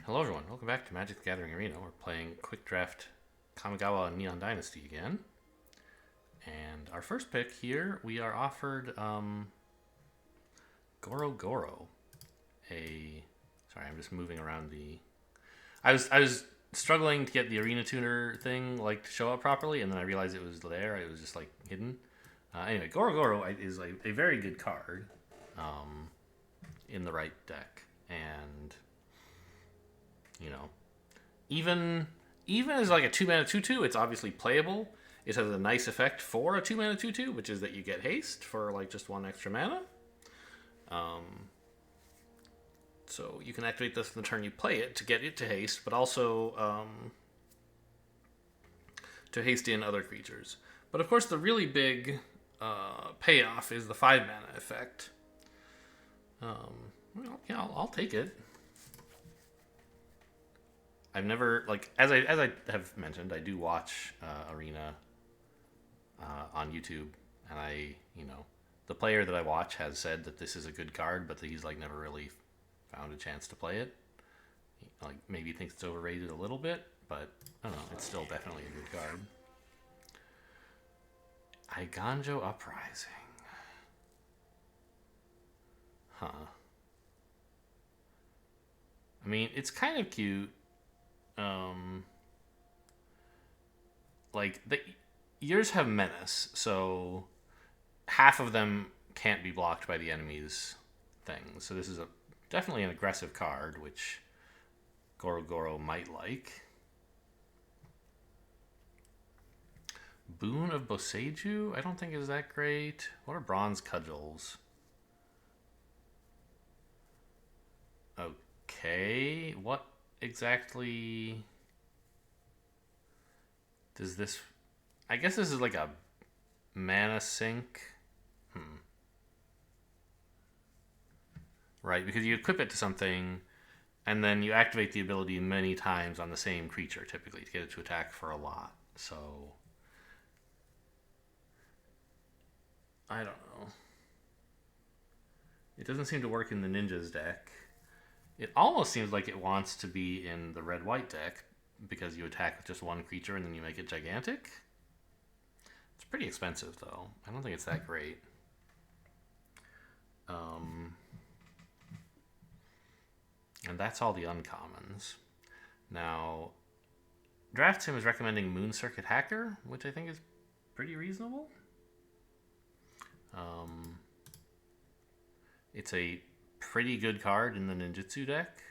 Hello everyone, welcome back to Magic the Gathering Arena. We're playing Quick Draft Kamigawa Neon Dynasty again. And our first pick here, we are offered Goro Goro. Sorry, I'm just moving around the... I was struggling to get the Arena Tuner thing to show up properly, and then I realized it was there. It was just hidden. Anyway, Goro Goro is a very good card in the right deck. And... even as a 2-mana 2/2, it's obviously playable. It has a nice effect for a 2-mana 2/2, which is that you get haste for just one extra mana. So you can activate this on the turn you play it to get it to haste, but also to haste in other creatures. But of course, the really big payoff is the 5-mana effect. I'll take it. I've never as I have mentioned, I do watch Arena on YouTube, and the player that I watch has said that this is a good card, but that he's never really found a chance to play it. Maybe thinks it's overrated a little bit, but I don't know, it's still definitely a good card. Eiganjo Uprising. Huh. I mean, it's kind of cute. Yours have menace, so half of them can't be blocked by the enemy's thing. So this is definitely an aggressive card, which Goro Goro might like. Boon of Boseiju, I don't think is that great. What are Bronze Cudgels? Okay, what exactly does this... I guess this is a mana sink. Right, because you equip it to something, and then you activate the ability many times on the same creature, typically, to get it to attack for a lot. So... I don't know. It doesn't seem to work in the Ninja's deck. It almost seems like it wants to be in the red-white deck, because you attack with just one creature and then you make it gigantic. It's pretty expensive, though. I don't think it's that great. And that's all the uncommons. Now, Draft Sim is recommending Moon Circuit Hacker, which I think is pretty reasonable. It's a pretty good card in the ninjutsu deck,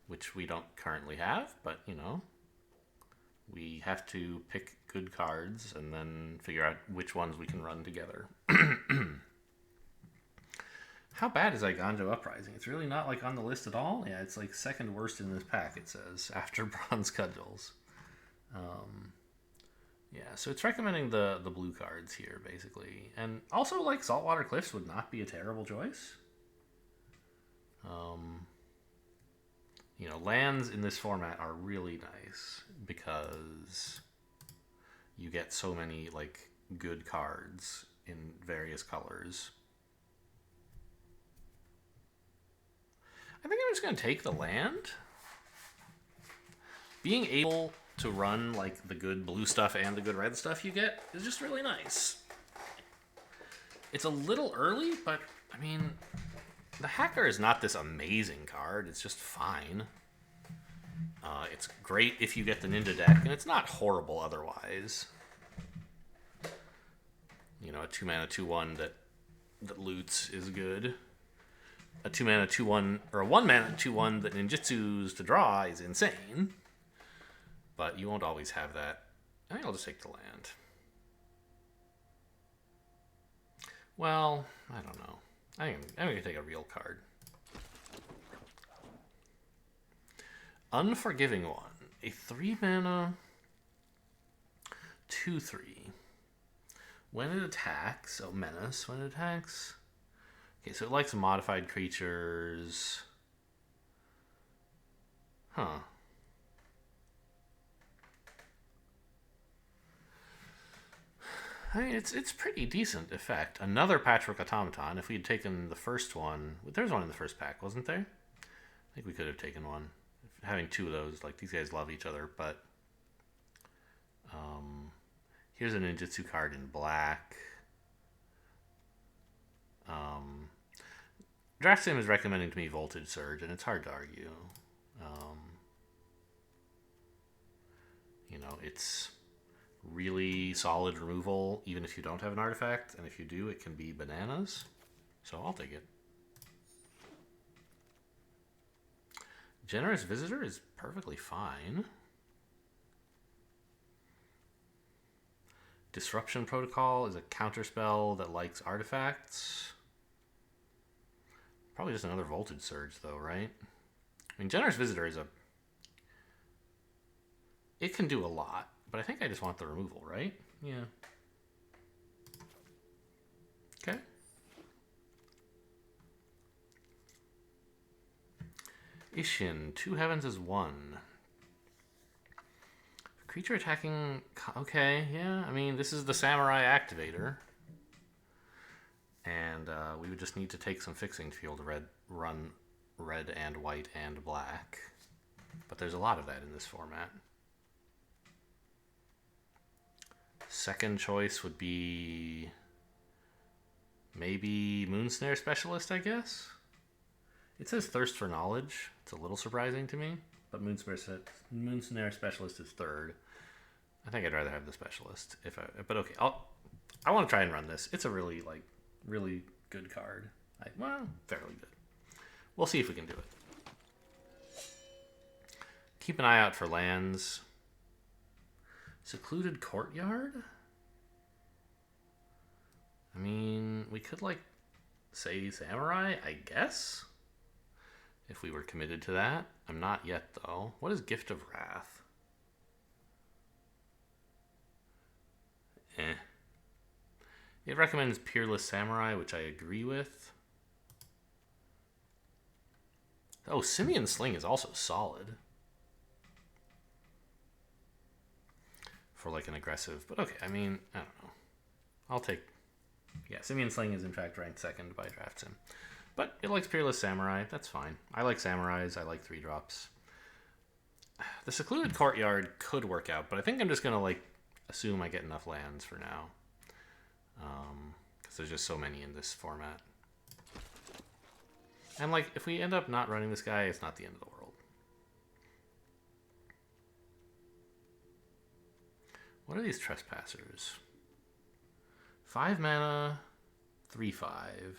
which we don't currently have, but we have to pick good cards and then figure out which ones we can run together. How bad is Eiganjo Uprising? It's really not on the list at all. Yeah, it's second worst in this pack, it says, after Bronze Cudgels. Yeah, so it's recommending the blue cards here, basically. And also, Saltwater Cliffs would not be a terrible choice. Lands in this format are really nice because you get so many, good cards in various colors. I think I'm just going to take the land. Being able to run the good blue stuff and the good red stuff you get is just really nice. It's a little early, but I mean, the Hacker is not this amazing card. It's just fine. It's great if you get the Ninja deck, and it's not horrible otherwise. A 2-mana 2/1 that loots is good. A 2-mana 2/1 or a 1-mana 2/1 that ninjutsus to draw is insane. But you won't always have that. I think I'll just take the land. Well, I don't know. I'm going to take a real card. Unforgiving One. A 3-mana 2/3. When it attacks... Oh, Menace. When it attacks... Okay, so it likes modified creatures. Huh. I mean, it's pretty decent effect. Another Patchwork Automaton. If we had taken the first one... There was one in the first pack, wasn't there? I think we could have taken one. having two of those, like these guys love each other, but here's a ninjutsu card in black. Draft Sim is recommending to me Voltage Surge, and it's hard to argue. It's really solid removal, even if you don't have an artifact, and if you do, it can be bananas. So I'll take it. Generous Visitor is perfectly fine. Disruption Protocol is a counterspell that likes artifacts. Probably just another Voltage Surge, though, right? I mean, Generous Visitor is it can do a lot, but I think I just want the removal, right? Yeah. Okay. Ishin, 2 heavens is 1. Creature attacking... Okay, yeah. I mean, this is the Samurai Activator. And we would just need to take some fixing to be able to run red and white and black. But there's a lot of that in this format. Second choice would be maybe Moonsnare Specialist, I guess. It says Thirst for Knowledge. It's a little surprising to me, but Moonsnare Specialist is third. I think I'd rather have the Specialist. But okay, I want to try and run this. It's a really good card. Fairly good. We'll see if we can do it. Keep an eye out for lands. Secluded Courtyard? I mean, we could, say Samurai, I guess? If we were committed to that. I'm not yet, though. What is Gift of Wrath? It recommends Peerless Samurai, which I agree with. Oh, Simian Sling is also solid. For an aggressive, but okay, I mean, I don't know. I'll take... Yeah, Simian Sling is in fact ranked second by Draft Sim. But it likes Peerless Samurai, that's fine. I like Samurais, I like 3-drops. The Secluded Courtyard could work out, but I think I'm just going to, assume I get enough lands for now. Because there's just so many in this format. And, if we end up not running this guy, it's not the end of the world. What are these Trespassers? 5 mana, 3/5.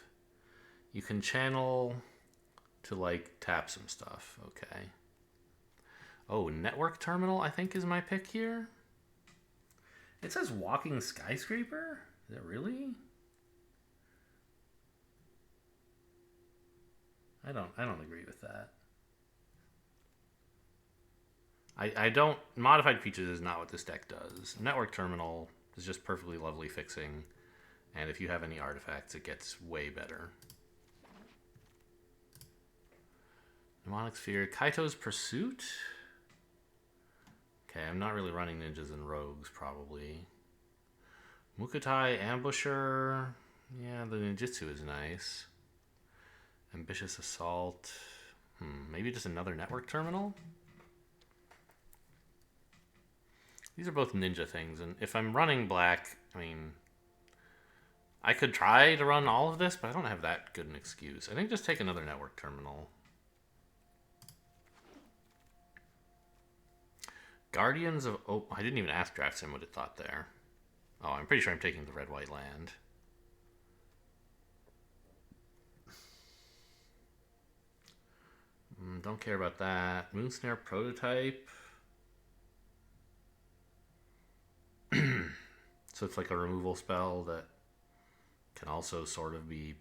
You can channel to, tap some stuff. Okay. Oh, Network Terminal, I think, is my pick here. It says Walking Skyscraper? Is it really? I don't agree with that. I don't... Modified Creatures is not what this deck does. Network Terminal is just perfectly lovely fixing. And if you have any artifacts, it gets way better. Mnemonic Sphere. Kaito's Pursuit? Okay, I'm not really running ninjas and rogues, probably. Mukotai Ambusher. Yeah, the ninjutsu is nice. Ambitious Assault. Maybe just another Network Terminal? These are both ninja things, and if I'm running black, I mean, I could try to run all of this, but I don't have that good an excuse. I think just take another Network Terminal. Guardians of... Oh, I didn't even ask Draft Sim what it thought there. Oh, I'm pretty sure I'm taking the red-white land. Don't care about that. Moonsnare Prototype. So it's like a removal spell that can also sort of be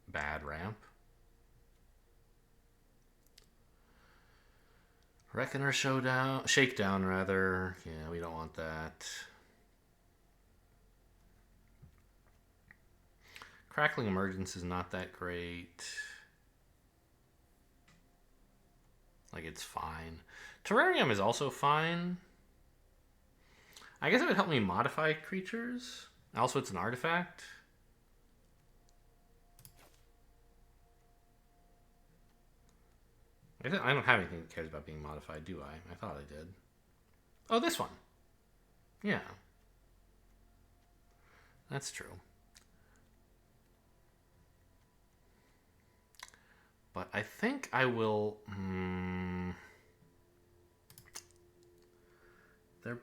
bad ramp. Reckoner Showdown, Shakedown rather. Yeah, we don't want that. Crackling Emergence is not that great. It's fine. Terrarium is also fine. I guess it would help me modify creatures. Also, it's an artifact. I don't have anything that cares about being modified, do I? I thought I did. Oh, this one. Yeah. That's true. But I think I will... They're...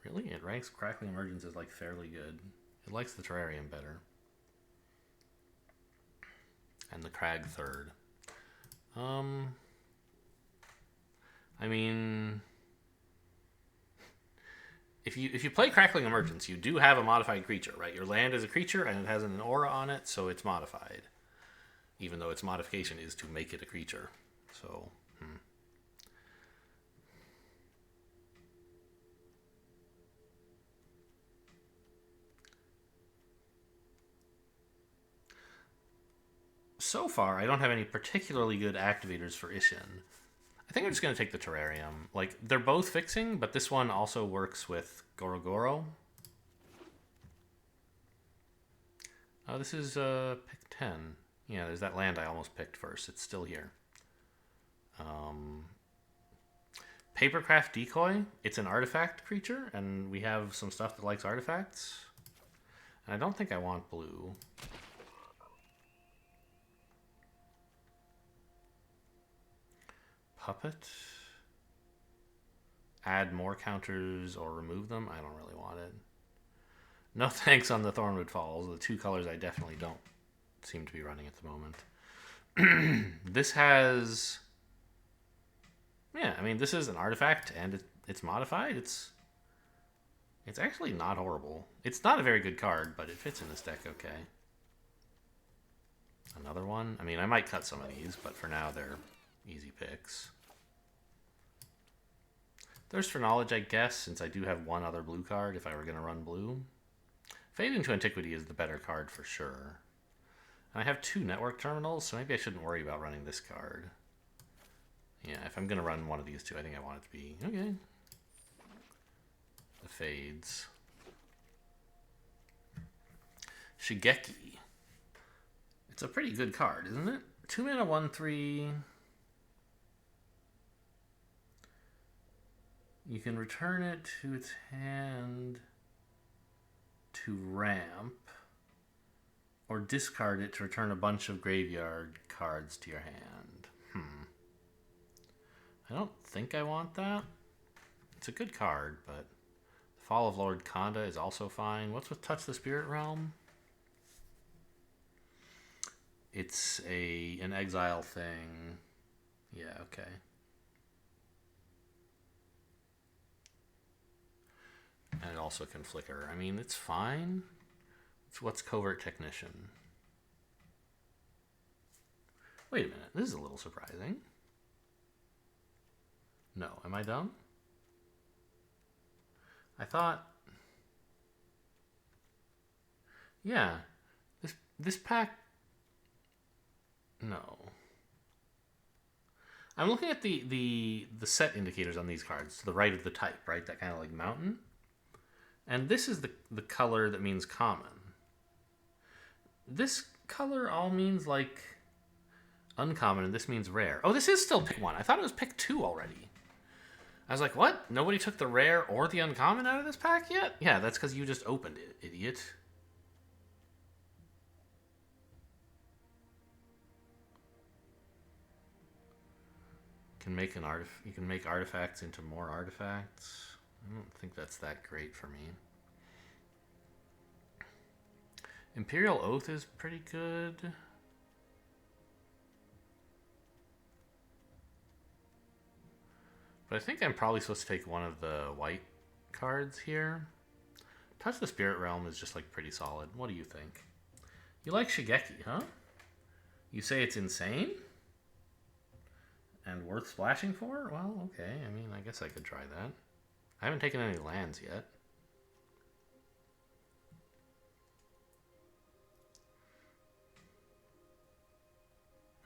Really? It ranks Crackling Emergence as, like, fairly good. It likes the Terrarium better. And the Crag third. I mean... If you play Crackling Emergence, you do have a modified creature, right? Your land is a creature, and it has an aura on it, so it's modified. Even though its modification is to make it a creature. So, So far, I don't have any particularly good activators for Ishin. I think I'm just going to take the Terrarium. Like, they're both fixing, but this one also works with Gorogoro. Oh, this is pick 10. Yeah, there's that land I almost picked first. It's still here. Papercraft Decoy. It's an artifact creature, and we have some stuff that likes artifacts. And I don't think I want blue. Puppet. Add more counters or remove them. I don't really want it. No thanks on the Thornwood Falls. The two colors I definitely don't seem to be running at the moment. This has... Yeah, I mean, this is an artifact, and it's modified. It's actually not horrible. It's not a very good card, but it fits in this deck okay. Another one? I mean, I might cut some of these, but for now they're easy picks. Thirst for Knowledge, I guess, since I do have one other blue card if I were going to run blue. Fade into Antiquity is the better card for sure. And I have 2 network terminals, so maybe I shouldn't worry about running this card. Yeah, if I'm going to run one of these two, I think I want it to be... Okay. The fades. Shigeki. It's a pretty good card, isn't it? 2 mana, 1/3... You can return it to its hand to ramp, or discard it to return a bunch of graveyard cards to your hand. I don't think I want that. It's a good card, but Fall of Lord Kanda is also fine. What's with Touch the Spirit Realm? It's an exile thing. Yeah, okay. And it also can flicker. I mean, it's fine. What's Covert Technician? Wait a minute. This is a little surprising. No. Am I dumb? I thought... Yeah. This pack... No. I'm looking at the set indicators on these cards to the right of the type, right? That kind of like mountain. And this is the color that means common. This color all means like uncommon, and this means rare. Oh, this is still pick 1. I thought it was pick 2 already. I was like, what? Nobody took the rare or the uncommon out of this pack yet? Yeah, that's because you just opened it, idiot. You can make artifacts into more artifacts. I don't think that's that great for me. Imperial Oath is pretty good. But I think I'm probably supposed to take one of the white cards here. Touch the Spirit Realm is just like pretty solid. What do you think? You like Shigeki, huh? You say it's insane? And worth splashing for? Well, okay. I mean, I guess I could try that. I haven't taken any lands yet.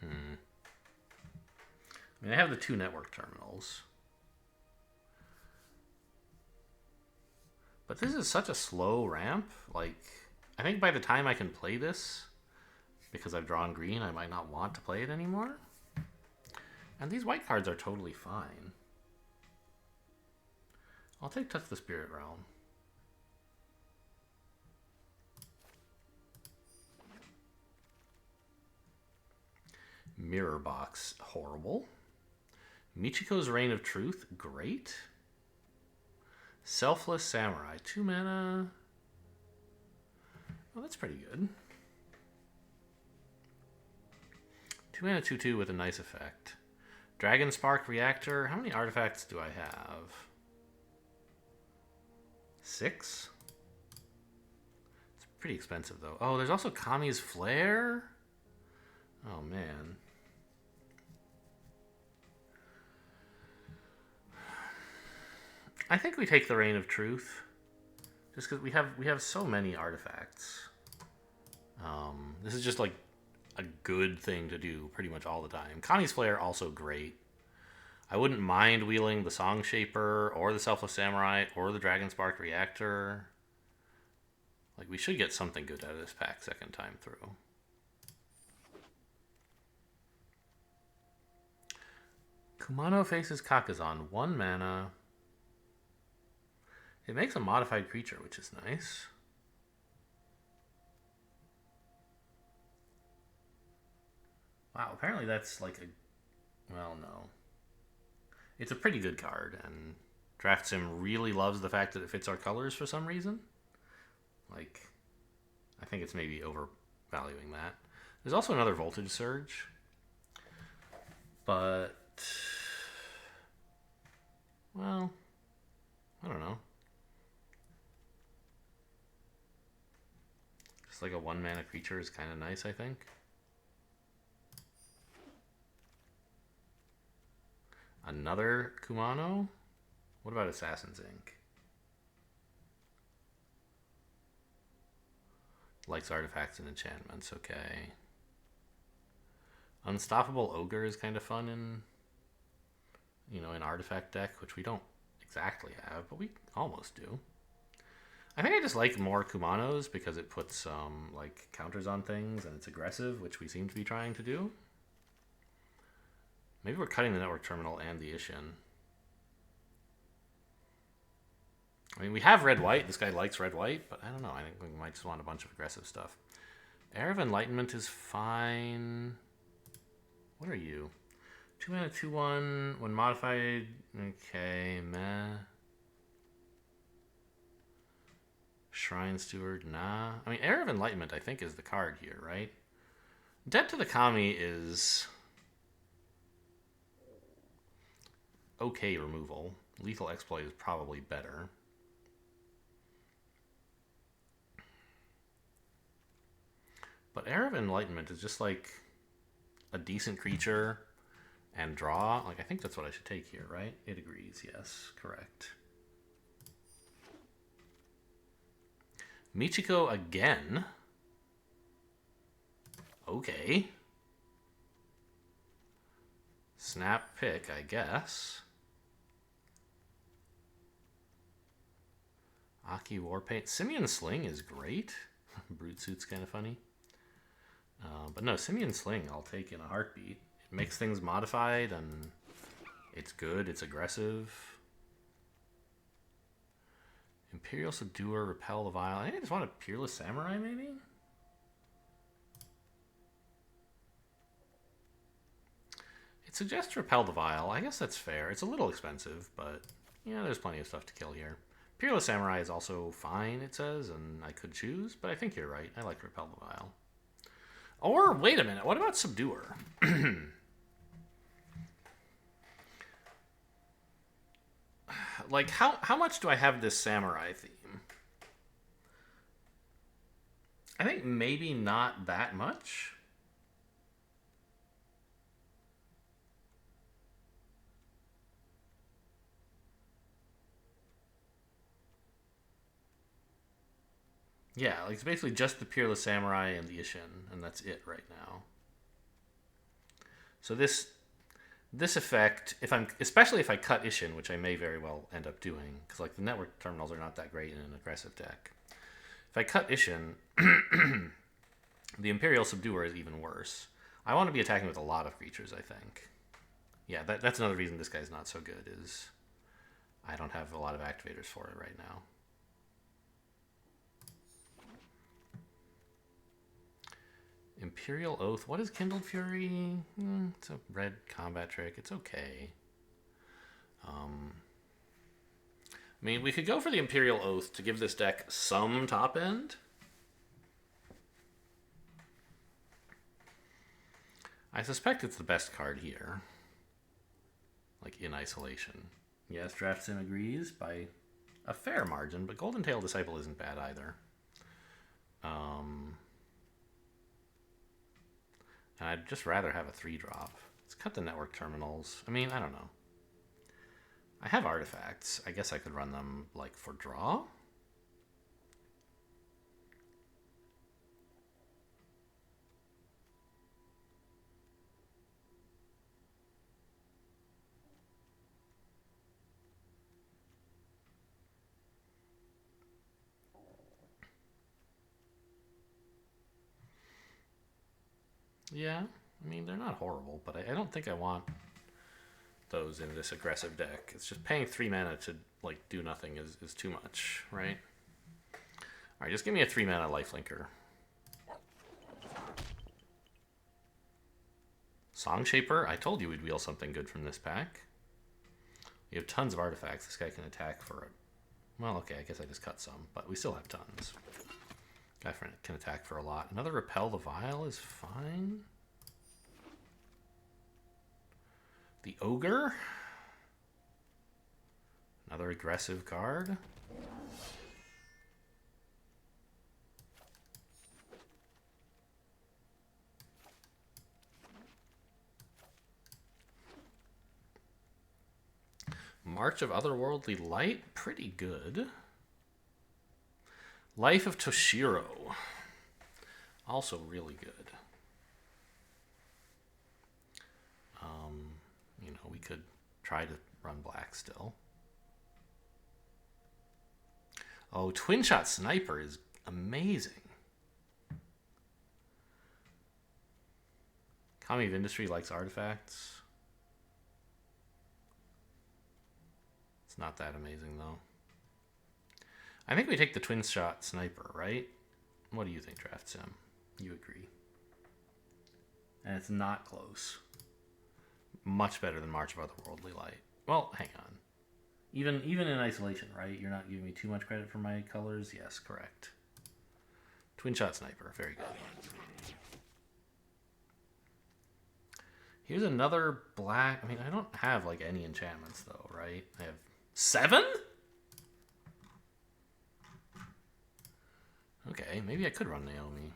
I mean, I have the 2 network terminals. But this is such a slow ramp. Like, I think by the time I can play this, because I've drawn green, I might not want to play it anymore. And these white cards are totally fine. I'll take Touch the Spirit Realm. Mirror Box, horrible. Michiko's Reign of Truth, great. Selfless Samurai, 2 mana. Oh, that's pretty good. 2 mana, 2/2 with a nice effect. Dragon Spark Reactor. How many artifacts do I have? 6? It's pretty expensive, though. Oh, there's also Kami's Flare? Oh, man. I think we take the Reign of Truth, just because we have so many artifacts. This is just like a good thing to do pretty much all the time. Connie's Flare also great. I wouldn't mind wheeling the Song Shaper or the Selfless Samurai or the Dragon Spark Reactor. Like, we should get something good out of this pack second time through. Kumano faces Kakazan, 1 mana. It makes a modified creature, which is nice. Wow, apparently that's like a... Well, no. It's a pretty good card, and Draft Sim really loves the fact that it fits our colors for some reason. Like, I think it's maybe overvaluing that. There's also another Voltage Surge. But... Well, I don't know. Just like a 1 mana creature is kind of nice, I think. Another Kumano? What about Assassin's Ink? Likes artifacts and enchantments, okay. Unstoppable Ogre is kind of fun in, you know, an artifact deck, which we don't exactly have, but we almost do. I think I just like more Kumanos because it puts like counters on things and it's aggressive, which we seem to be trying to do. Maybe we're cutting the Network Terminal and the Ishin. I mean, we have red-white. This guy likes red-white, but I don't know. I think we might just want a bunch of aggressive stuff. Air of Enlightenment is fine. What are you? 2 mana, 2/1. When modified, okay, meh. Shrine Steward, nah. I mean, Air of Enlightenment, I think, is the card here, right? Debt to the Kami is okay removal. Lethal Exploit is probably better. But Air of Enlightenment is just like a decent creature and draw. Like, I think that's what I should take here, right? It agrees, yes, correct. Michiko again. Okay. Snap pick, I guess. Aki Warpaint. Simian Sling is great. Brute Suit's kind of funny. But no, Simian Sling I'll take in a heartbeat. It makes things modified and it's good, it's aggressive. Imperial Subduer, Repel the Vile. I think I just want a Peerless Samurai, maybe? It suggests Repel the Vile. I guess that's fair. It's a little expensive, but yeah, there's plenty of stuff to kill here. Peerless Samurai is also fine, it says, and I could choose, but I think you're right. I like Repel the Vile. Or, wait a minute, what about Subduer? Like, how much do I have this samurai theme? I think maybe not that much. Yeah, like it's basically just the Peerless Samurai and the Ishin, and that's it right now. So this effect, especially if I cut Ishin, which I may very well end up doing, because like the Network Terminals are not that great in an aggressive deck. If I cut Ishin, The Imperial Subduer is even worse. I want to be attacking with a lot of creatures, I think. Yeah, that's another reason this guy's not so good, is I don't have a lot of activators for it right now. Imperial Oath. What is Kindled Fury? It's a red combat trick. It's okay. I mean, we could go for the Imperial Oath to give this deck some top end. I suspect it's the best card here. Like, in isolation. Yes, DraftSim agrees by a fair margin, but Golden Tail Disciple isn't bad either. I'd just rather have a 3-drop. Let's cut the network terminals. I mean, I don't know. I have artifacts. I guess I could run them, like, for draw. Yeah, I mean, they're not horrible, but I don't think I want those in this aggressive deck. It's just paying 3 mana to, like, do nothing is too much, right? Alright, just give me a 3 mana lifelinker. Songshaper? I told you we'd wheel something good from this pack. We have tons of artifacts. This guy can attack for it. Well, okay, I guess I just cut some, but we still have tons. Guy can attack for a lot. Another Repel the Vile is fine. The Ogre. Another aggressive card. March of Otherworldly Light, pretty good. Life of Toshiro, also really good. You know, we could try to run black still. Oh, Twin Shot Sniper is amazing. Kami of Industry likes artifacts. It's not that amazing, though. I think we take the Twin Shot Sniper, right? What do you think, DraftSim? You agree. And it's not close. Much better than March of Otherworldly Light. Well, hang on. Even in isolation, right? You're not giving me too much credit for my colors? Yes, correct. Twin Shot Sniper, very good. Here's another black... I mean, I don't have, like, any enchantments, though, right? I have 7? Okay, maybe I could run Naomi.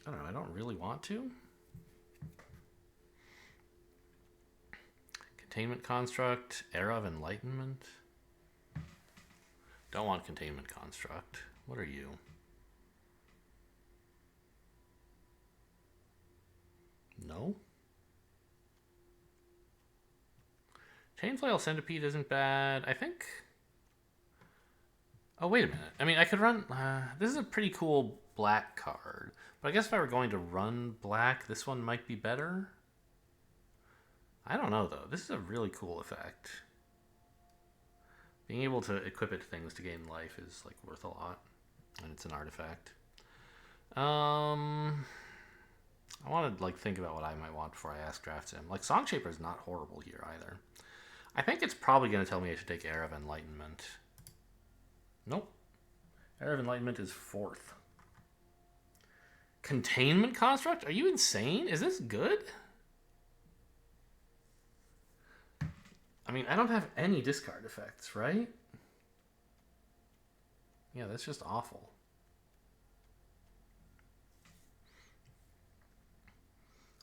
I don't know, I don't really want to. Containment Construct, Era of Enlightenment. Don't want Containment Construct. What are you? No? Chainflail Centipede isn't bad. I think... Oh, wait a minute. I mean, I could run... this is a pretty cool black card. But I guess if I were going to run black, this one might be better. I don't know, though. This is a really cool effect. Being able to equip it to things to gain life is, like, worth a lot. And it's an artifact. I want to, like, think about what I might want before I ask DraftSim. Like, Songshaper is not horrible here, either. I think it's probably going to tell me I should take Era of Enlightenment. Nope. Era of Enlightenment is 4th. Containment Construct? Are you insane? Is this good? I mean, I don't have any discard effects, right? Yeah, that's just awful.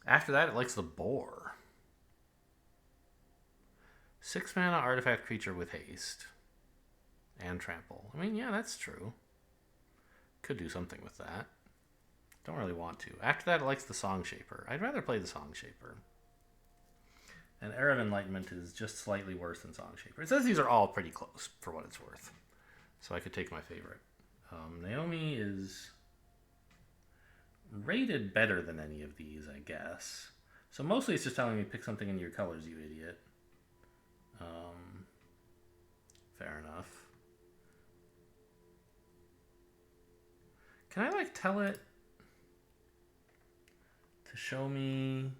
After that, it likes the Boar. 6 mana artifact creature with haste. And trample. I mean, yeah, that's true. Could do something with that. Don't really want to. After that, it likes the Songshaper. I'd rather play the Songshaper. And Era of Enlightenment is just slightly worse than Song Shaper. It says these are all pretty close for what it's worth. So I could take my favorite. Naomi is rated better than any of these, I guess. So mostly it's just telling me pick something in your colors, you idiot. Fair enough. Can I like tell it to show me,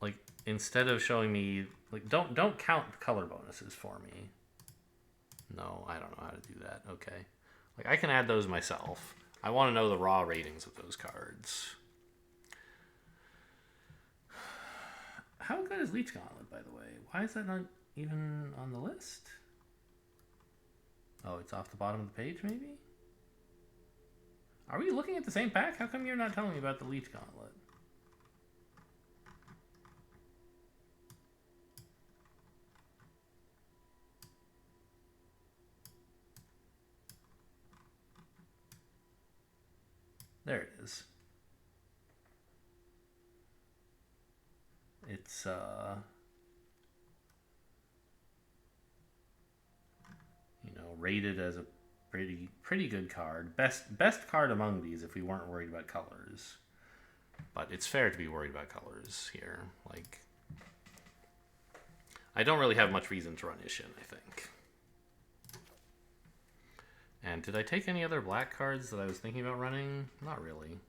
like, instead of showing me, like, don't count color bonuses for me. No, I don't know how to do that. Okay. Like, I can add those myself. I want to know the raw ratings of those cards. How good is Leech Gauntlet, by the way? Why is that not even on the list? Oh, it's off the bottom of the page, maybe? Are we looking at the same pack? How come you're not telling me about the Leech Gauntlet? There it is. It's, rated as a pretty good card. Best card among these if we weren't worried about colors. But it's fair to be worried about colors here. Like, I don't really have much reason to run Isshin, I think. And did I take any other black cards that I was thinking about running? Not really.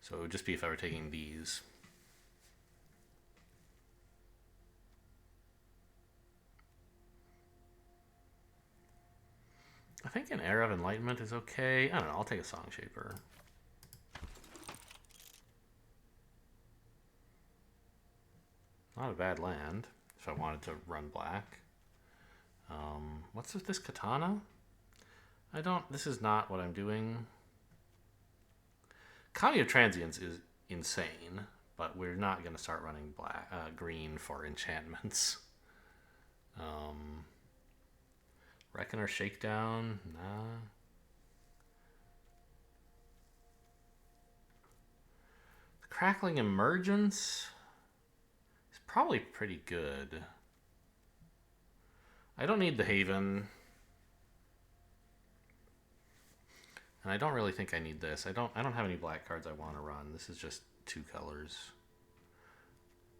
So it would just be if I were taking these. I think an Era of Enlightenment is okay. I don't know, I'll take a Song Shaper. Not a bad land if I wanted to run black. What's with this Katana? This is not what I'm doing. Kami of Transience is insane, but we're not going to start running green for enchantments. Reckoner Shakedown? Nah. Crackling Emergence is probably pretty good. I don't need the Haven. And I don't really think I need this. I don't have any black cards I want to run. This is just 2 colors.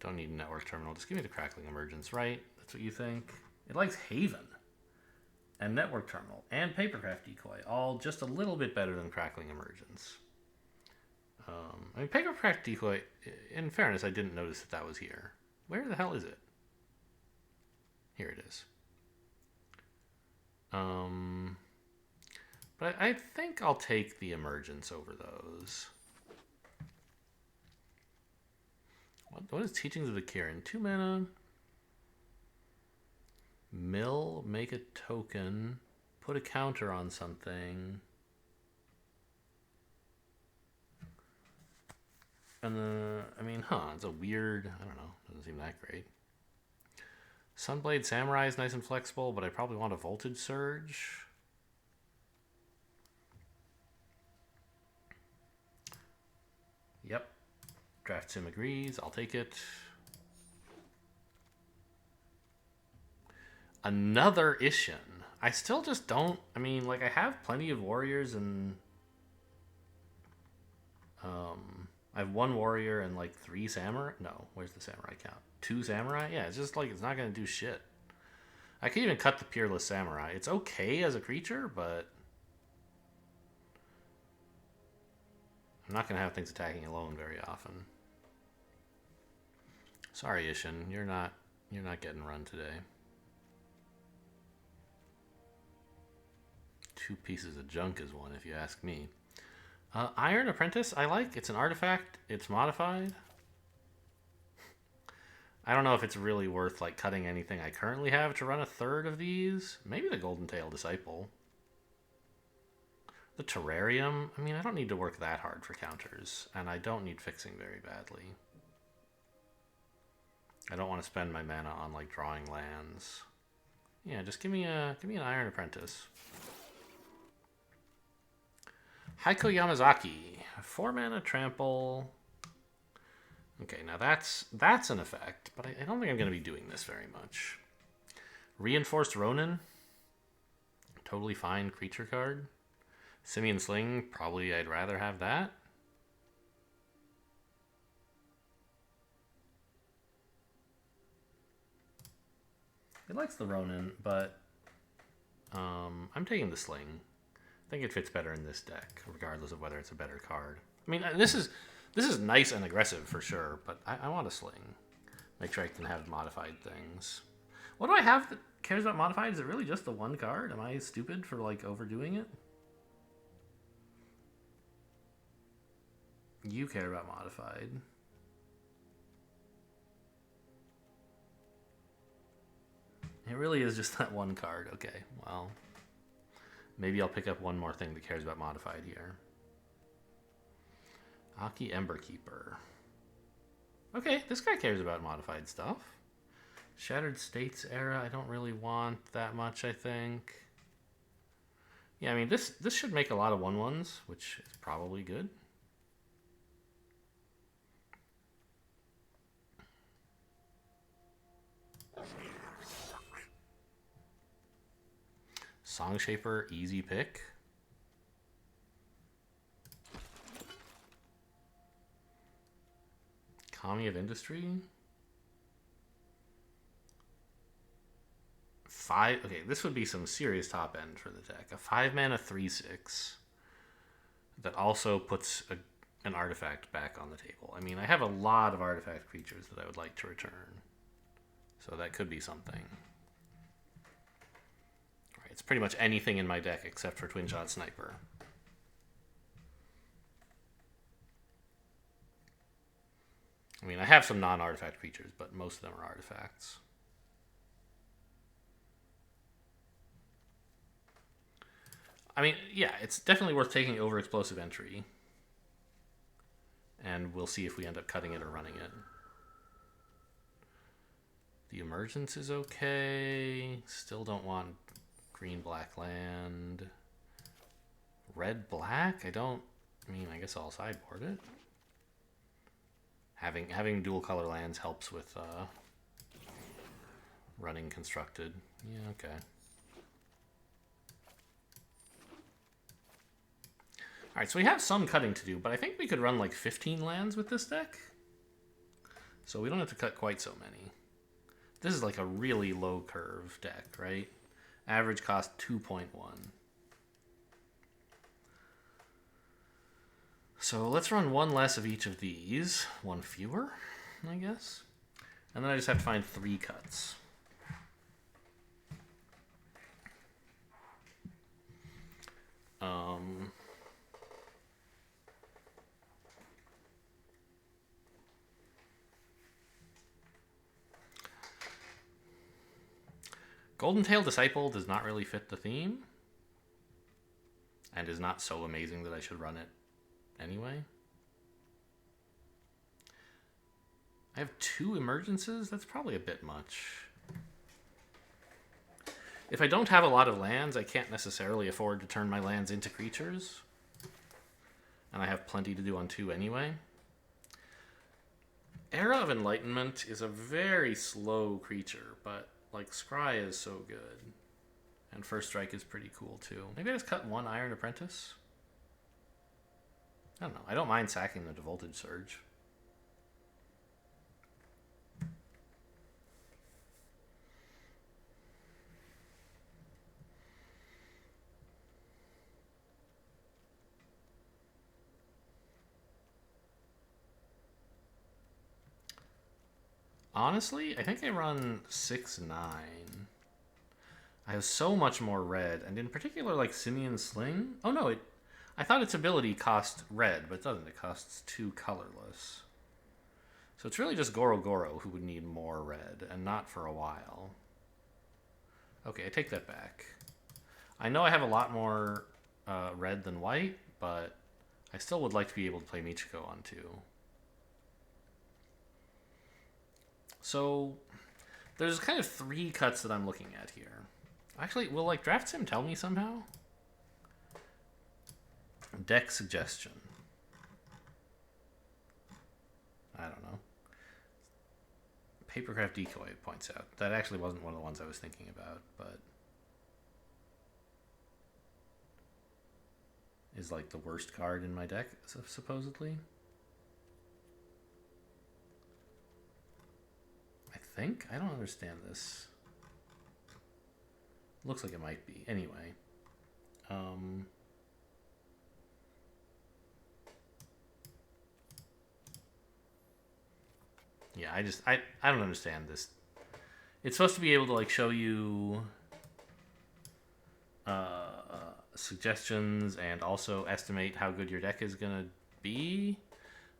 Don't need Network Terminal. Just give me the Crackling Emergence, right? That's what you think? It likes Haven and Network Terminal and Papercraft Decoy, all just a little bit better than Crackling Emergence. I mean, Papercraft Decoy, in fairness, I didn't notice that was here. Where the hell is it? Here it is. But I think I'll take the Emergence over those. What is Teachings of the Kirin? 2 mana. Mill, make a token, put a counter on something. And it's a weird, I don't know, doesn't seem that great. Sunblade Samurai is nice and flexible, but I probably want a Voltage Surge. Yep. Draft Sim agrees. I'll take it. Another Isshin. I still just don't... I mean, like, I have plenty of warriors and... I have 1 warrior and, like, 3 samurai. No, where's the samurai count? 2 samurai? Yeah, it's just, like, it's not going to do shit. I could even cut the Peerless Samurai. It's okay as a creature, but... I'm not going to have things attacking alone very often. Sorry, Isshin. You're not getting run today. 2 pieces of junk is one, if you ask me. Iron Apprentice, I like. It's an artifact. It's modified. I don't know if it's really worth like cutting anything I currently have to run a 3rd of these. Maybe the Golden Tail Disciple. The Terrarium. I mean, I don't need to work that hard for counters, and I don't need fixing very badly. I don't want to spend my mana on like drawing lands. Yeah, just give me an Iron Apprentice. Heiko Yamazaki, 4 mana trample. Okay, now that's an effect, but I don't think I'm going to be doing this very much. Reinforced Ronin, totally fine creature card. Simian Sling, probably I'd rather have that. It likes the Ronin, but I'm taking the Sling. I think it fits better in this deck, regardless of whether it's a better card. I mean, this is nice and aggressive for sure, but I want a Sling. Make sure I can have modified things. What do I have that cares about modified? Is it really just the one card? Am I stupid for like overdoing it? You care about modified. It really is just that one card. Okay, well, maybe I'll pick up one more thing that cares about modified here. Aki Emberkeeper. Okay, this guy cares about modified stuff. Shattered States era, I don't really want that much, I think. Yeah, I mean, this should make a lot of 1/1s, which is probably good. Songshaper, easy pick. Kami of Industry. 5. Okay, this would be some serious top end for the deck. A 5-mana 3/6 that also puts an artifact back on the table. I mean, I have a lot of artifact creatures that I would like to return, so that could be something. It's pretty much anything in my deck except for Twin Shot Sniper. I mean, I have some non-artifact creatures, but most of them are artifacts. I mean, yeah, it's definitely worth taking over Explosive Entry. And we'll see if we end up cutting it or running it. The Emergence is okay. Still don't want green-black land. Red-black? I mean, I guess I'll sideboard it. Having dual color lands helps with running Constructed. Yeah, okay. Alright, so we have some cutting to do, but I think we could run like 15 lands with this deck. So we don't have to cut quite so many. This is like a really low curve deck, right? Average cost 2.1. So let's run one less of each of these. One fewer, I guess. And then I just have to find 3 cuts. Golden Tail Disciple does not really fit the theme. And is not so amazing that I should run it anyway. I have 2 Emergences? That's probably a bit much. If I don't have a lot of lands, I can't necessarily afford to turn my lands into creatures. And I have plenty to do on 2 anyway. Era of Enlightenment is a very slow creature, but like Scry is so good. And First Strike is pretty cool too. Maybe I just cut 1 Iron Apprentice? I don't know. I don't mind sacking the Devoltage Surge. Honestly, I think I run 6/9. I have so much more red, and in particular, like Simian Sling. Oh no, I thought its ability cost red, but it doesn't. It costs 2 colorless. So it's really just Goro Goro who would need more red, and not for a while. Okay, I take that back. I know I have a lot more red than white, but I still would like to be able to play Michiko on 2. So there's kind of 3 cuts that I'm looking at here. Actually, will like Draft Sim tell me somehow? Deck suggestion. I don't know. Papercraft Decoy points out. That actually wasn't one of the ones I was thinking about, but is like the worst card in my deck, supposedly. I think? I don't understand this. Looks like it might be. Anyway. Yeah, I don't understand this. It's supposed to be able to like show you suggestions and also estimate how good your deck is gonna be,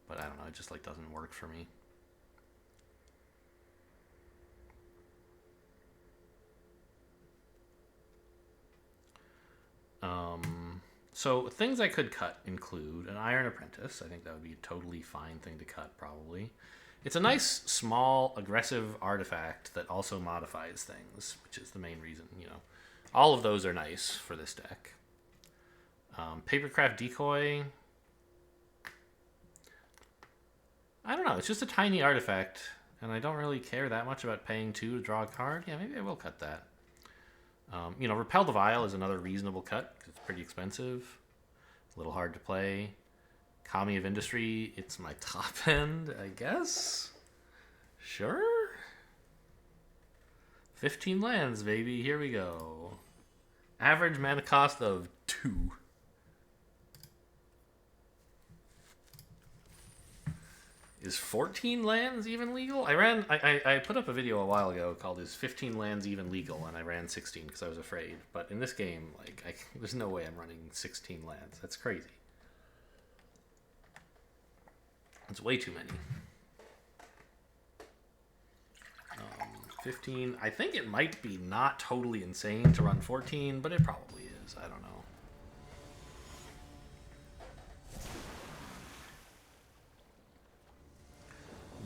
but I don't know. It just like doesn't work for me. So things I could cut include an Iron Apprentice. I think that would be a totally fine thing to cut, probably. It's a nice, small, aggressive artifact that also modifies things, which is the main reason, you know. All of those are nice for this deck. Papercraft Decoy. I don't know. It's just a tiny artifact, and I don't really care that much about paying 2 to draw a card. Yeah, maybe I will cut that. You know, Repel the Vile is another reasonable cut because it's pretty expensive, a little hard to play. Kami of Industry, it's my top end, I guess. Sure. 15 lands, baby. Here we go. Average mana cost of 2. Is 14 lands even legal? I put up a video a while ago called "Is 15 lands even legal?" and I ran 16 because I was afraid. But in this game, like, there's no way I'm running 16 lands. That's crazy. It's way too many. 15. I think it might be not totally insane to run 14, but it probably is. I don't know.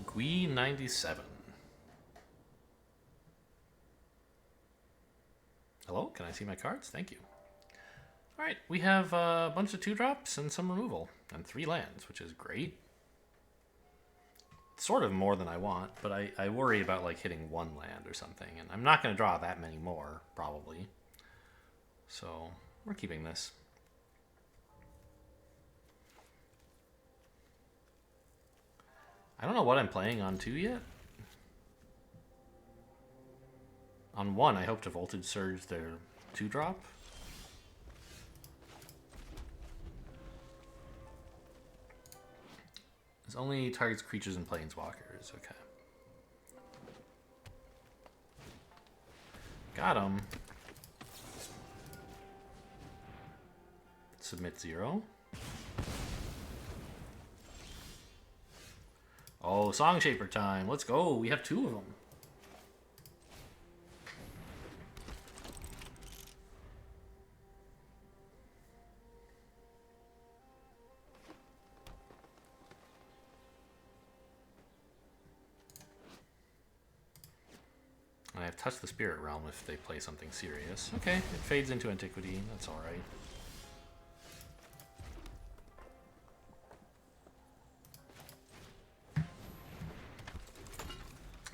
Gui 97. Hello, can I see my cards? Thank you. Alright, we have a bunch of 2-drops and some removal. And 3 lands, which is great. Sort of more than I want, but I worry about like hitting 1 land or something. And I'm not going to draw that many more, probably. So, we're keeping this. I don't know what I'm playing on 2 yet. On 1, I hope to Voltage Surge their 2-drop. This only targets creatures and planeswalkers. Okay. Got him. Submit 0. Oh, Song Shaper time. Let's go. We have 2 of them. And I have touched the Spirit Realm if they play something serious. Okay, it fades into Antiquity. That's alright.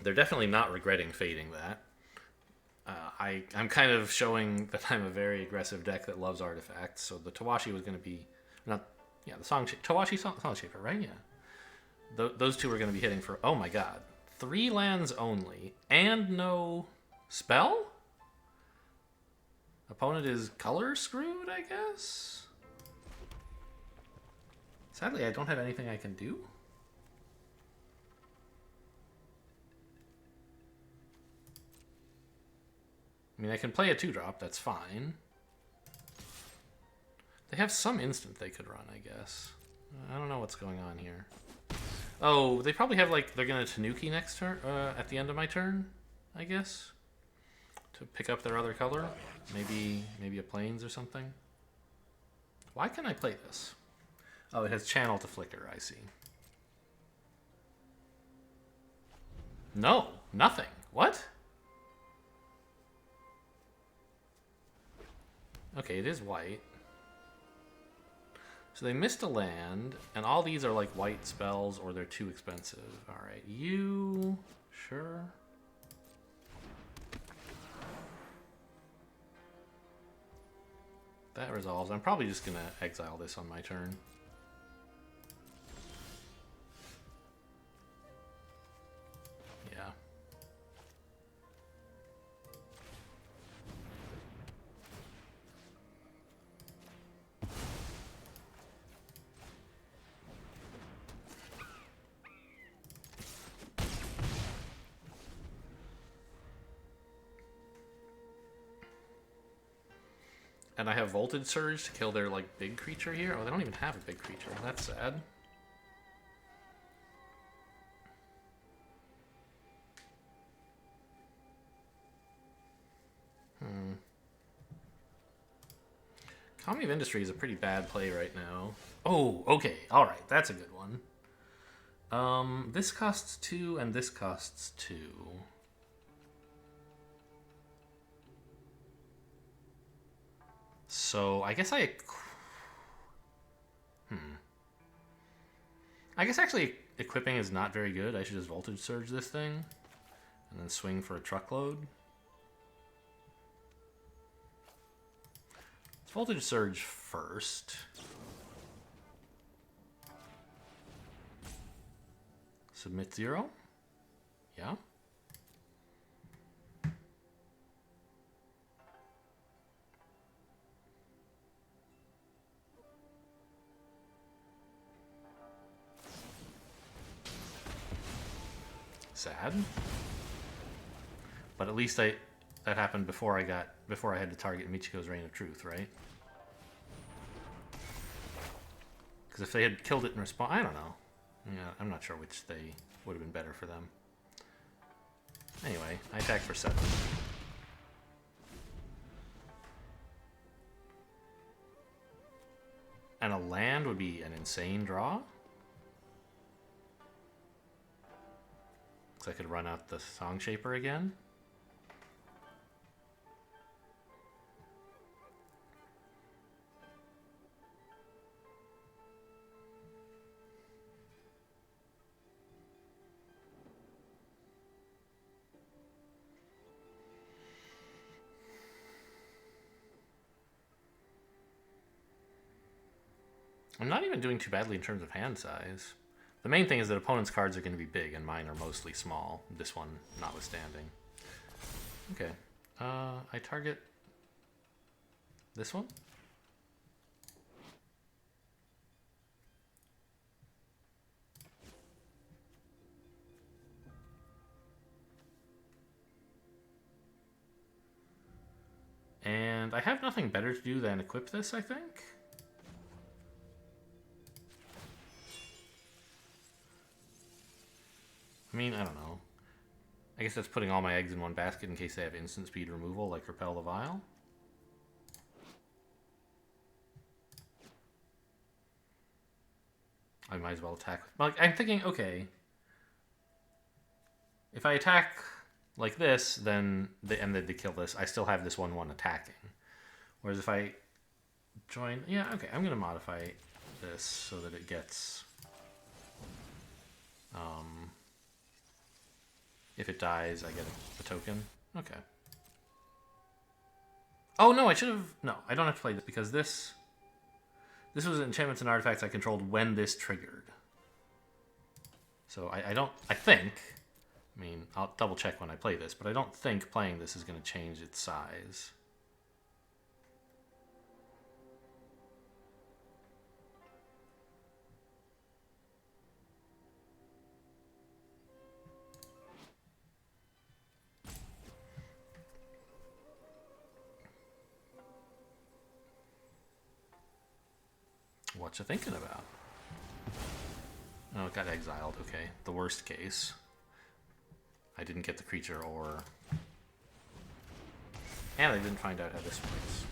They're definitely not regretting fading that. I'm kind of showing that I'm a very aggressive deck that loves artifacts, so the Tawashi was going to be... the Tawashi Song Shaper, right? Yeah. Those 2 are going to be hitting for... Oh my god. 3 lands only, and no spell? Opponent is color screwed, I guess? Sadly, I don't have anything I can do. I mean, I can play a 2-drop, that's fine. They have some instant they could run, I guess. I don't know what's going on here. Oh, they probably have, like, they're going to Tanuki next turn, at the end of my turn, I guess. To pick up their other color. Maybe a Plains or something. Why can I play this? Oh, it has Channel to Flicker, I see. No, nothing. What? Okay, it is white. So they missed a land, and all these are like white spells or they're too expensive. Alright, you... Sure. That resolves. I'm probably just going to exile this on my turn. Yeah. And I have Voltage Surge to kill their, like, big creature here. Oh, they don't even have a big creature. That's sad. Economy of Industry is a pretty bad play right now. Oh, okay. Alright, that's a good one. This costs 2 and this costs 2. So, I guess I guess actually equipping is not very good. I should just Voltage Surge this thing and then swing for a truckload. Let's Voltage Surge first. Submit 0. Yeah. Sad. But at least that happened before I had to target Michiko's Reign of Truth, right? Because if they had killed it in response, I don't know. Yeah, I'm not sure which they would have been better for them. Anyway, I attack for 7. And a land would be an insane draw. So I could run out the Song Shaper again. I'm not even doing too badly in terms of hand size. The main thing is that opponents' cards are going to be big, and mine are mostly small, this one notwithstanding. Okay. I target this one. And I have nothing better to do than equip this, I think. I mean, I don't know. I guess that's putting all my eggs in one basket in case they have instant speed removal, like Repel the Vile. I might as well attack. Like, I'm thinking, okay, if I attack like this, then they kill this. I still have this 1/1 attacking. Whereas if I join, yeah, okay, I'm gonna modify this so that it gets. If it dies, I get a token. Okay. Oh no, I should have. No, I don't have to play this because this was enchantments and artifacts I controlled when this triggered. So I don't. I think. I mean, I'll double check when I play this, but I don't think playing this is going to change its size. What you thinking about? Oh, it got exiled. Okay, the worst case. I didn't get the creature or... And I didn't find out how this works.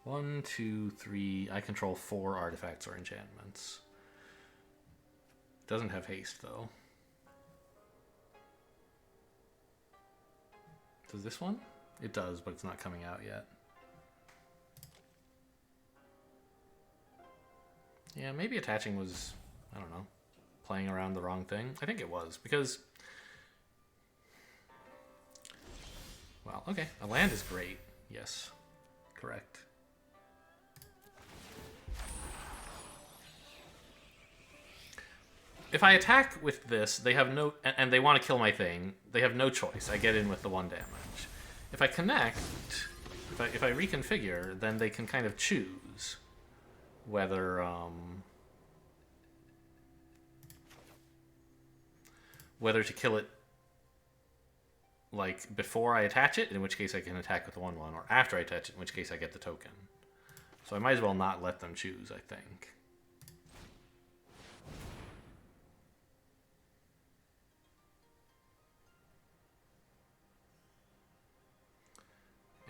One, two, three. I control 4 artifacts or enchantments. Doesn't have haste, though. Does this one? It does, but it's not coming out yet. Yeah, maybe attaching was, I don't know, playing around the wrong thing. I think it was, because... Well, okay, a land is great. Yes, correct. If I attack with this, they have no... And they want to kill my thing. They have no choice. I get in with the 1 damage. If I connect... If I reconfigure, then they can kind of choose whether... whether to kill it, like, before I attach it, in which case I can attack with the 1/1, or after I attach it, in which case I get the token. So I might as well not let them choose, I think.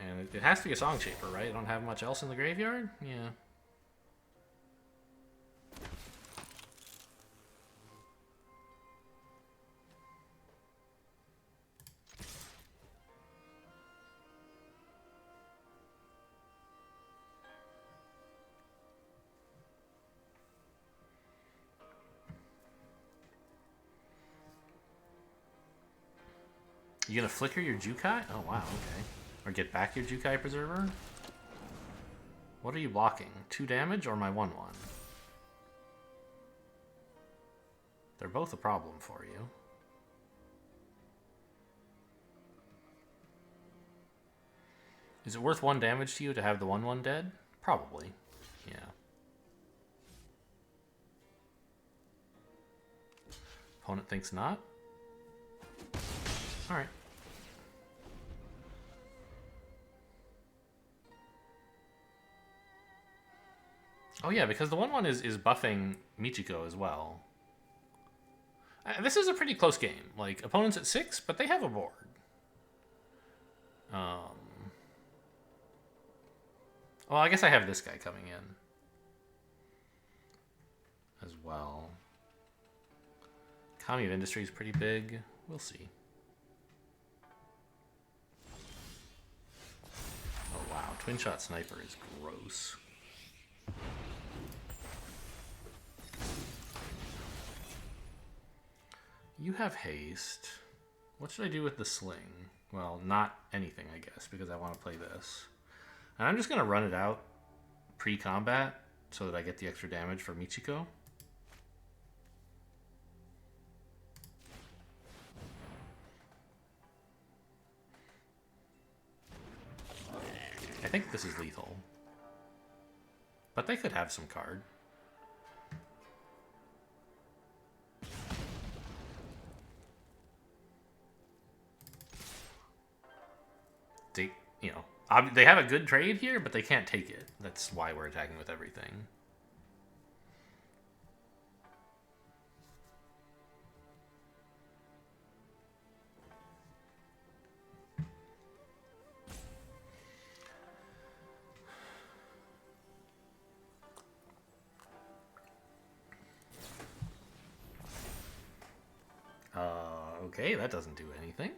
And it has to be a Song Shaper, right? I don't have much else in the graveyard? Yeah. You gonna flicker your Jukai? Oh, wow, okay. Or get back your Jukai Preserver? What are you blocking? 2 damage or my 1/1? They're both a problem for you. Is it worth 1 damage to you to have the 1/1 dead? Probably. Yeah. Opponent thinks not? Alright. Oh yeah, because the 1/1 is buffing Michiko as well. This is a pretty close game. Like, opponents at 6, but they have a board. Well, I guess I have this guy coming in as well. Economy of Industry is pretty big. We'll see. Oh wow, Twin Shot Sniper is gross. You have haste. What should I do with the sling? Well, not anything, I guess, because I want to play this. And I'm just going to run it out pre-combat so that I get the extra damage for Michiko. I think this is lethal. But they could have some card. You know, they have a good trade here, but they can't take it. That's why we're attacking with everything. Okay, that doesn't do anything.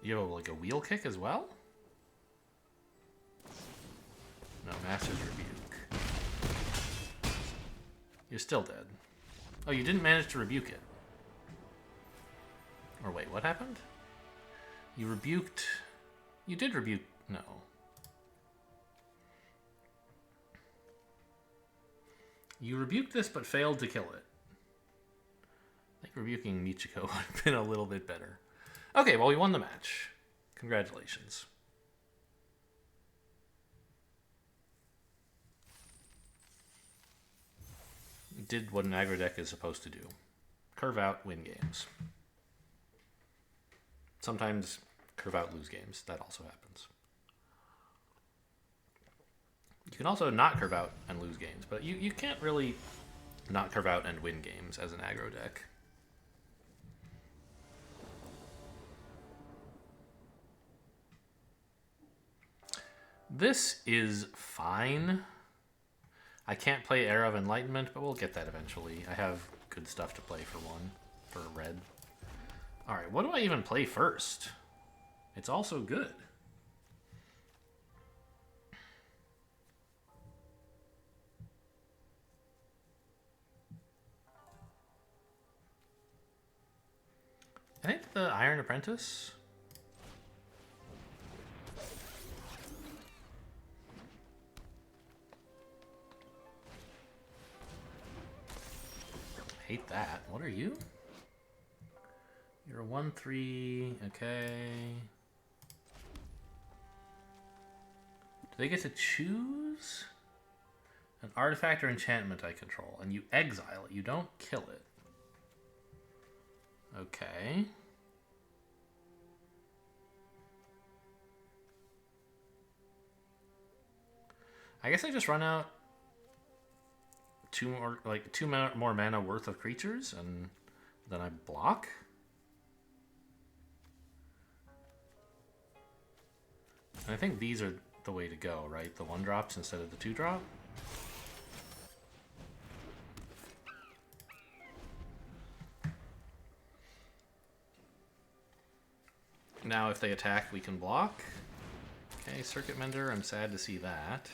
You have like a wheel kick as well? No, Master's Rebuke. You're still dead. Oh, you didn't manage to rebuke it. Or wait, what happened? You rebuked... You did rebuke... No. You rebuked this but failed to kill it. I think rebuking Michiko would have been a little bit better. Okay, well, we won the match. Congratulations. You did what an aggro deck is supposed to do. Curve out, win games. Sometimes curve out, lose games. That also happens. You can also not curve out and lose games, but you can't really not curve out and win games as an aggro deck. This is fine. I can't play Era of Enlightenment, but we'll get that eventually. I have good stuff to play for red. Alright, what do I even play first? It's also good. I think the Iron Apprentice. Hate that. What are you? You're a 1/3. Okay. Do they get to choose an artifact or enchantment I control? And you exile it. You don't kill it. Okay. I guess I just run out two more mana worth of creatures, and then I block. And I think these are the way to go, right? The 1-drops instead of the 2-drop. Now if they attack, we can block. Okay, Circuit Mender, I'm sad to see that.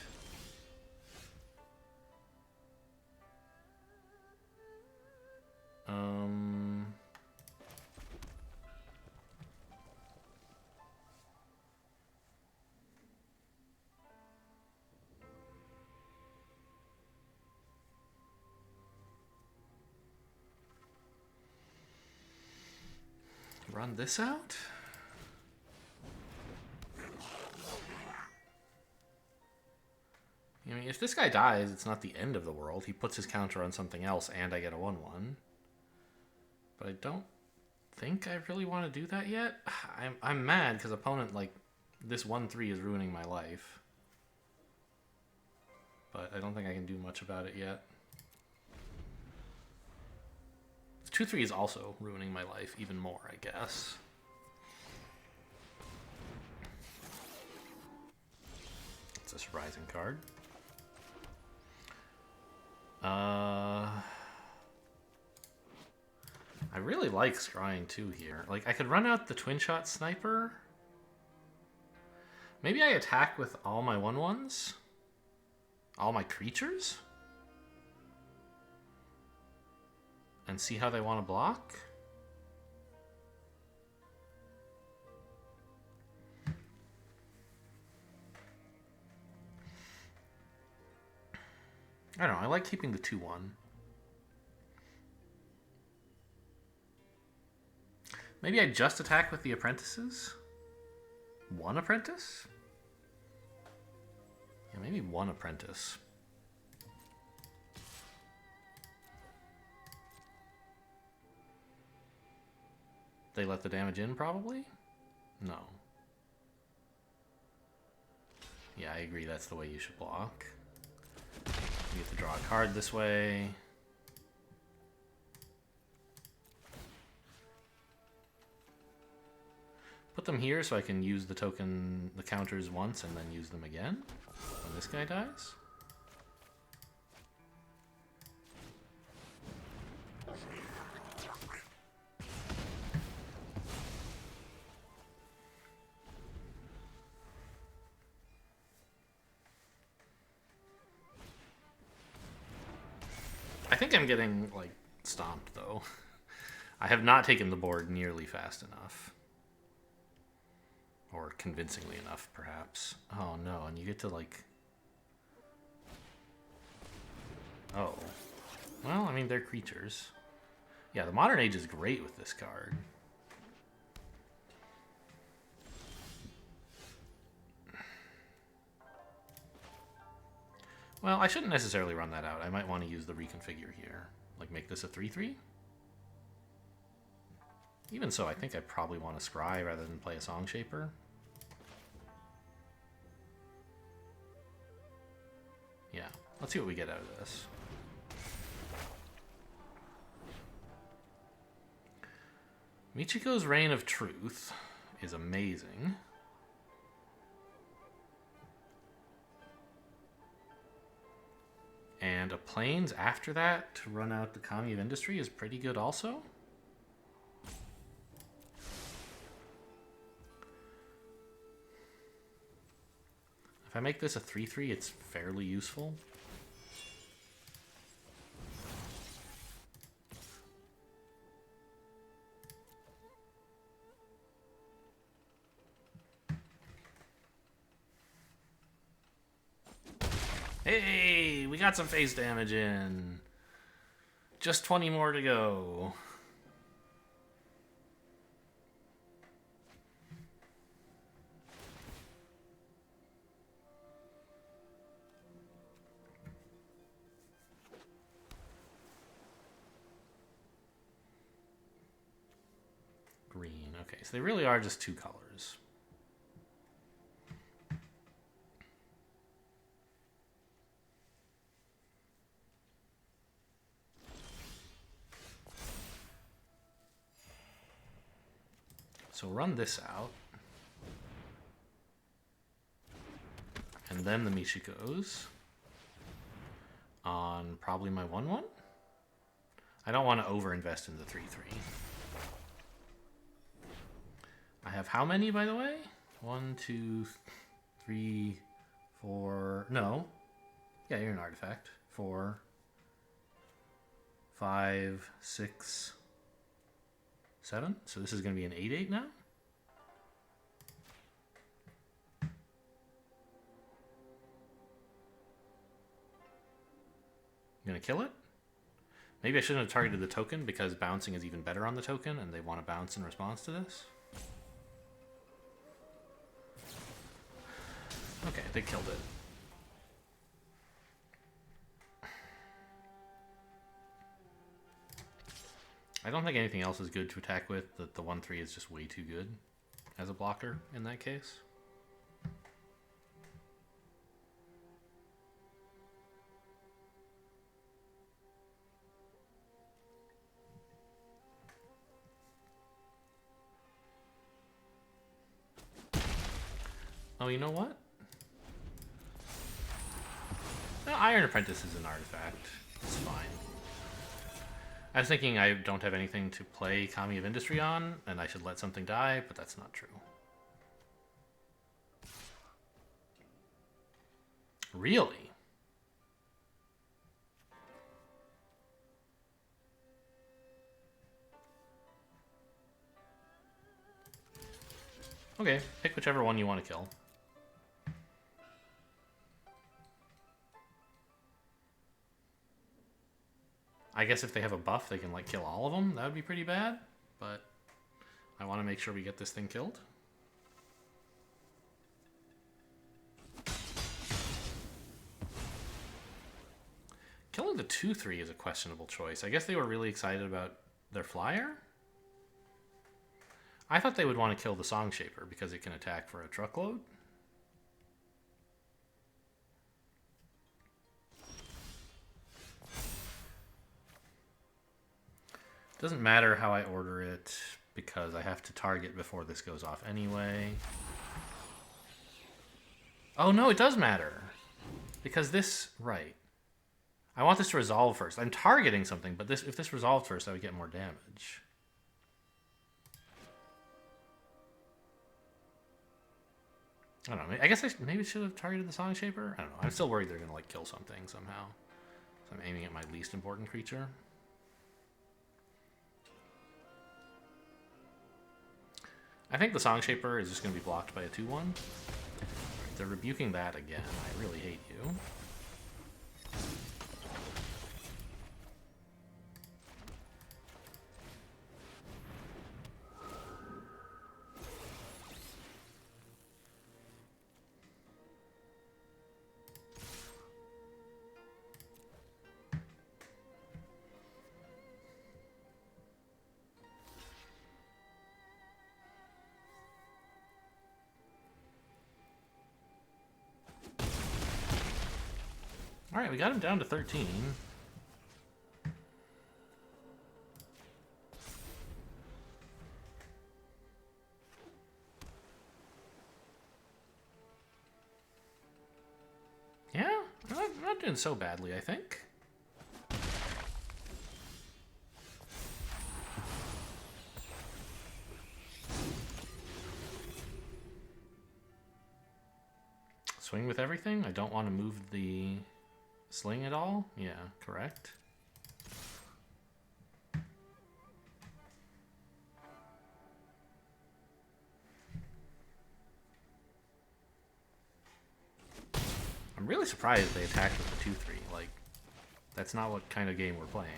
Run this out? I mean, if this guy dies, it's not the end of the world. He puts his counter on something else, and I get a 1/1. But I don't think I really want to do that yet. I'm mad because opponent, like, this 1/3 is ruining my life. But I don't think I can do much about it yet. 2/3 is also ruining my life even more, I guess. It's a surprising card. I really like Scrying 2 here. Like, I could run out the Twin Shot Sniper. Maybe I attack with all my 1/1s? All my creatures? And see how they want to block? I don't know, I like keeping the 2/1. Maybe I just attack with the apprentices? 1 apprentice? Yeah, maybe 1 apprentice. They let the damage in, probably? No. Yeah, I agree, that's the way you should block. You get to draw a card this way. Put them here so I can use the counters once and then use them again when this guy dies. I think I'm getting, like, stomped, though. I have not taken the board nearly fast enough. Or convincingly enough, perhaps. Oh, no, and you get to, like... Oh. Well, I mean, they're creatures. Yeah, the Modern Age is great with this card. Well, I shouldn't necessarily run that out. I might want to use the reconfigure here. Like, make this a 3/3? Even so, I think I probably want to scry rather than play a Song Shaper. Yeah, let's see what we get out of this. Michiko's Reign of Truth is amazing. And a plains after that to run out the Kami of Industry is pretty good also. If I make this a 3/3, it's fairly useful. Hey, we got some face damage in. Just 20 more to go. Green. Okay, so they really are just two colors. So run this out. And then the Michikos on probably my 1/1. I don't want to overinvest in the 3/3. I have how many, by the way? 1, 2, 3, 4. No. Yeah, you're an artifact. 4, 5, 6, 7. So this is going to be an 8/8 now. I'm going to kill it. Maybe I shouldn't have targeted the token because bouncing is even better on the token and they want to bounce in response to this. Okay, they killed it. I don't think anything else is good to attack with. The 1/3 is just way too good as a blocker in that case. Oh, you know what? No, Iron Apprentice is an artifact. It's fine. I was thinking I don't have anything to play Kami of Industry on, and I should let something die, but that's not true. Really? Okay, pick whichever one you want to kill. I guess if they have a buff, they can like kill all of them. That would be pretty bad, but I want to make sure we get this thing killed. Killing the 2/3 is a questionable choice. I guess they were really excited about their flyer. I thought they would want to kill the Song Shaper because it can attack for a truckload. Doesn't matter how I order it because I have to target before this goes off anyway. Oh no, it does matter. Because this, right. I want this to resolve first. I'm targeting something, but if this resolved first, I would get more damage. I don't know. I guess I maybe should have targeted the Song Shaper. I don't know. I'm still worried they're going to like kill something somehow. So I'm aiming at my least important creature. I think the Song Shaper is just going to be blocked by a 2/1. They're rebuking that again. I really hate you. Alright, we got him down to 13. Yeah, not not doing so badly, I think. Swing with everything? I don't want to move the sling at all? Yeah, correct. I'm really surprised they attacked with the 2-3. Like, that's not what kind of game we're playing.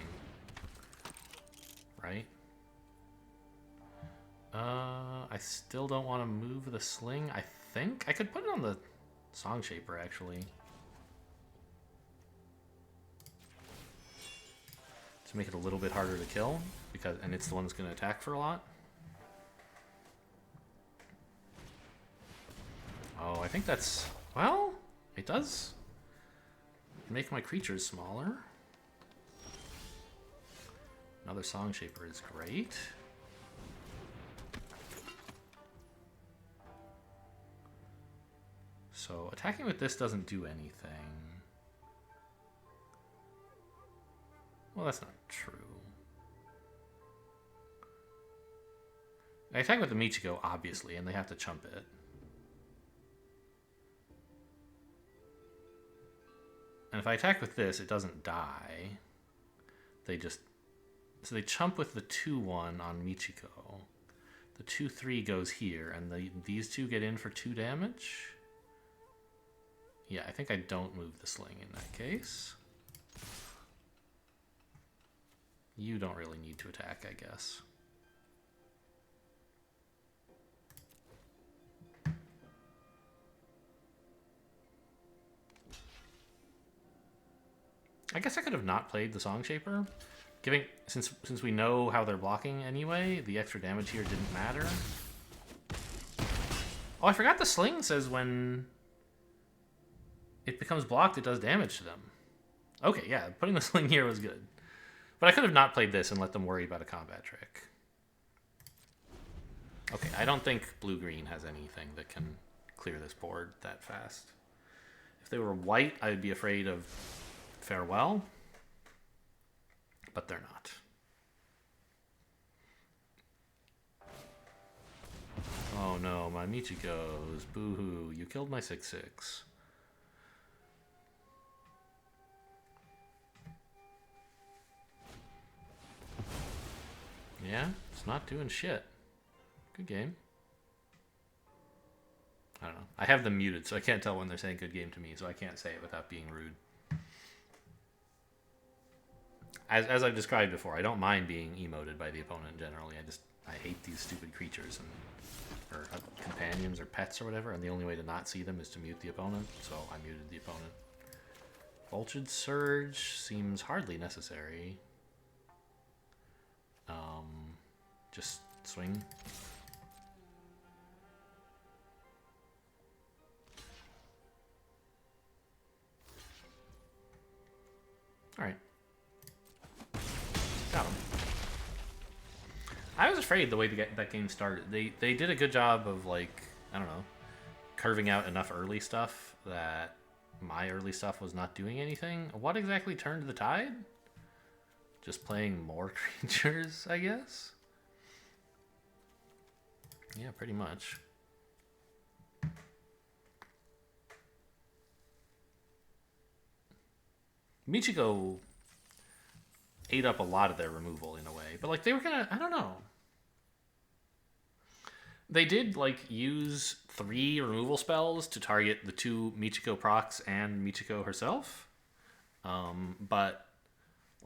Right? I still don't want to move the sling. I think I could put it on the Song Shaper, actually. To make it a little bit harder to kill, and it's the one that's going to attack for a lot. Oh, I think that's... Well, it does make my creatures smaller. Another Song Shaper is great. So attacking with this doesn't do anything. Well, that's not true. I attack with the Michiko, obviously, and they have to chump it. And if I attack with this, it doesn't die. They just... So they chump with the 2-1 on Michiko. The 2-3 goes here, and these two get in for 2 damage. Yeah, I think I don't move the sling in that case. You don't really need to attack, I guess. I guess I could have not played the Song Shaper. Since we know how they're blocking anyway, the extra damage here didn't matter. Oh, I forgot the sling says when it becomes blocked, it does damage to them. Okay, yeah, putting the sling here was good. But I could have not played this and let them worry about a combat trick. Okay, I don't think blue-green has anything that can clear this board that fast. If they were white, I'd be afraid of Farewell. But they're not. Oh no, my Michiko's. Boo-hoo, you killed my 6/6. Yeah, it's not doing shit. Good game. I don't know. I have them muted, so I can't tell when they're saying good game to me, so I can't say it without being rude. As I've described before, I don't mind being emoted by the opponent generally. I hate these stupid creatures or companions or pets or whatever, and the only way to not see them is to mute the opponent, so I muted the opponent. Voltage Surge seems hardly necessary. Just swing. Alright. Got him. I was afraid the way that game started. They did a good job of, like, I don't know, carving out enough early stuff that my early stuff was not doing anything. What exactly turned the tide? Just playing more creatures, I guess? Yeah, pretty much. Michiko ate up a lot of their removal in a way, but like they were gonna, I don't know. They did like use 3 removal spells to target the 2 Michiko procs and Michiko herself. But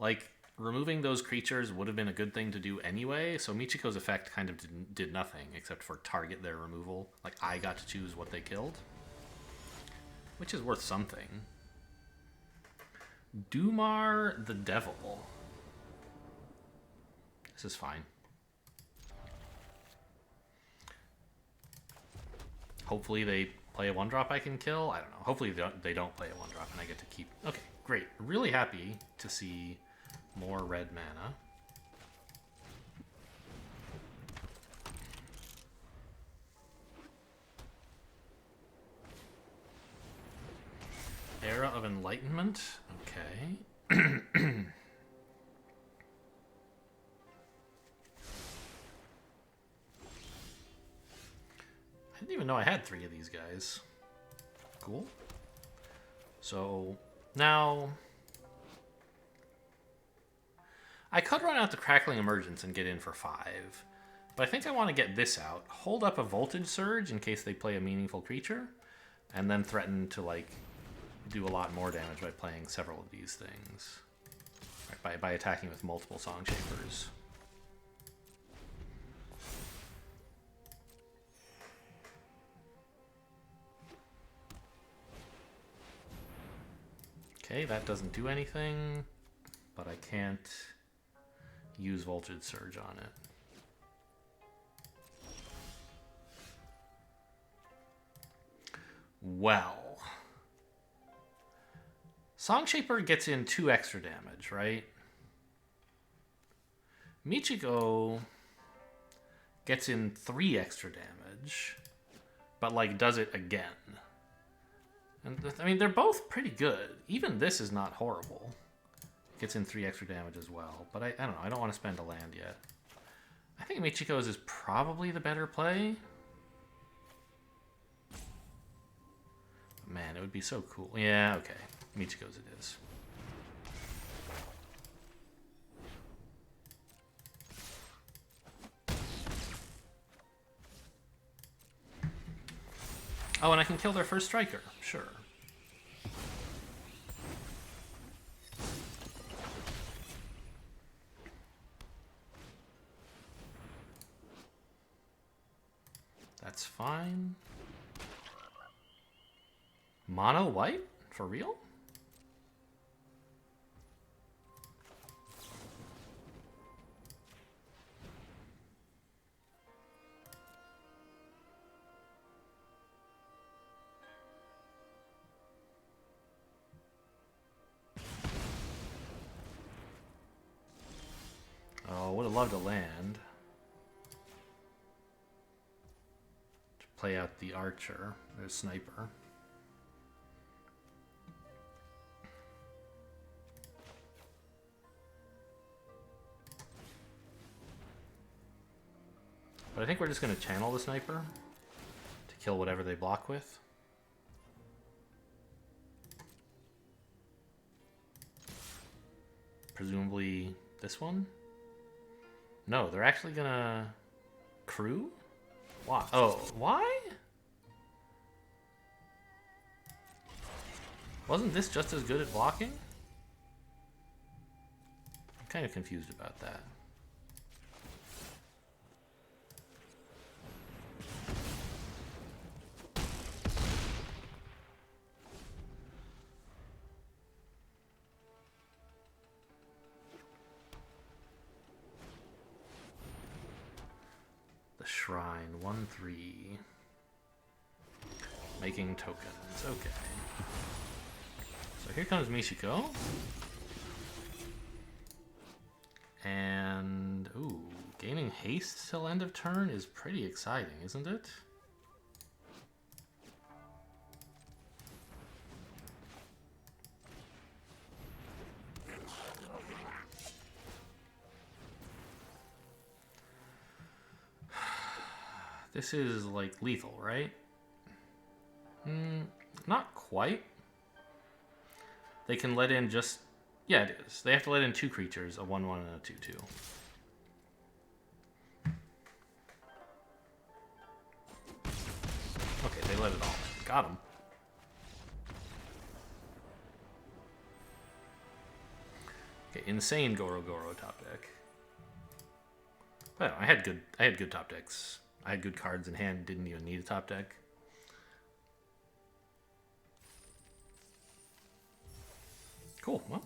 like removing those creatures would have been a good thing to do anyway, so Michiko's effect kind of did nothing except for target their removal. Like I got to choose what they killed, which is worth something. Dumar the Devil. This is fine. Hopefully they play a 1-drop I can kill. I don't know. Hopefully they don't play a 1-drop and I get to keep... Okay, great. Really happy to see more red mana. Era of Enlightenment. Okay. I didn't even know I had 3 of these guys. Cool. So now I could run out the Crackling Emergence and get in for 5, but I think I want to get this out. Hold up a Voltage Surge in case they play a meaningful creature, and then threaten to like do a lot more damage by playing several of these things. Right, by attacking with multiple Song Shapers. Okay, that doesn't do anything, but I can't use Voltage Surge on it. Well, Song Shaper gets in 2 extra damage, right? Michiko gets in 3 extra damage, but like does it again. And I mean, they're both pretty good. Even this is not horrible. Gets in 3 extra damage as well, but I don't know. I don't want to spend a land yet. I think Michiko's is probably the better play. Man, it would be so cool. Yeah, okay. Michiko's it is. Oh, and I can kill their first striker. Sure. That's fine. Mono white? For real? Oh, would have loved to land. To play out the archer, or sniper. But I think we're just going to channel the sniper to kill whatever they block with. Presumably this one? No, they're actually going to crew? Why? Oh, why? Wasn't this just as good at blocking? I'm kind of confused about that. Shrine 1/3. Making tokens. Okay. So here comes Michiko. And ooh, gaining haste till end of turn is pretty exciting, isn't it? This is like lethal, right? Not quite. They can let in just... Yeah, it is. They have to let in 2 creatures, a 1/1 and a 2/2. Okay, they let it all in. Got him. Okay, insane Goro Goro top deck. But I had good top decks. I had good cards in hand, didn't even need a top deck. Cool, well,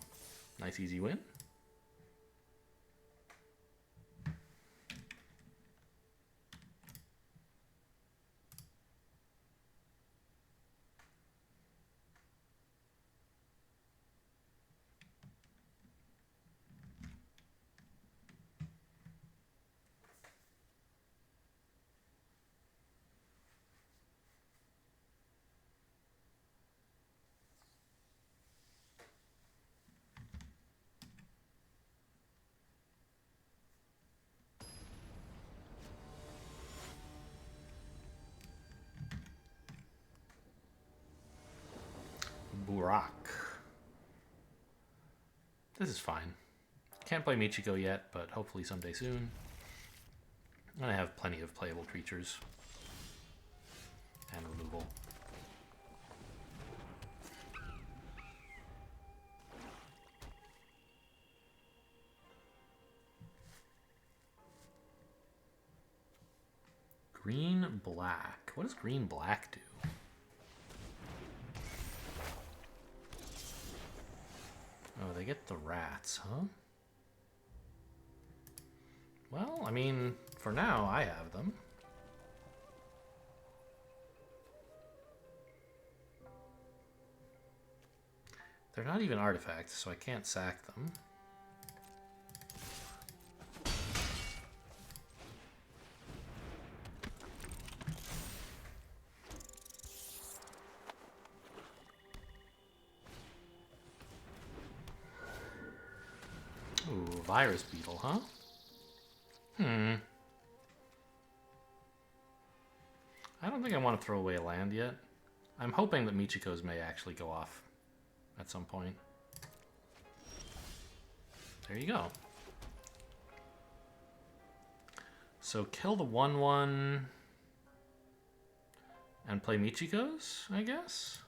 nice easy win. Burak. This is fine. Can't play Michiko yet, but hopefully someday soon. And I have plenty of playable creatures. And removal. Green black. What does green black do? Oh, they get the rats, huh? Well, I mean, for now, I have them. They're not even artifacts, so I can't sack them. Ooh, virus beetle, huh? I don't think I want to throw away a land yet. I'm hoping that Michiko's may actually go off at some point. There you go. So kill the 1/1 and play Michiko's, I guess?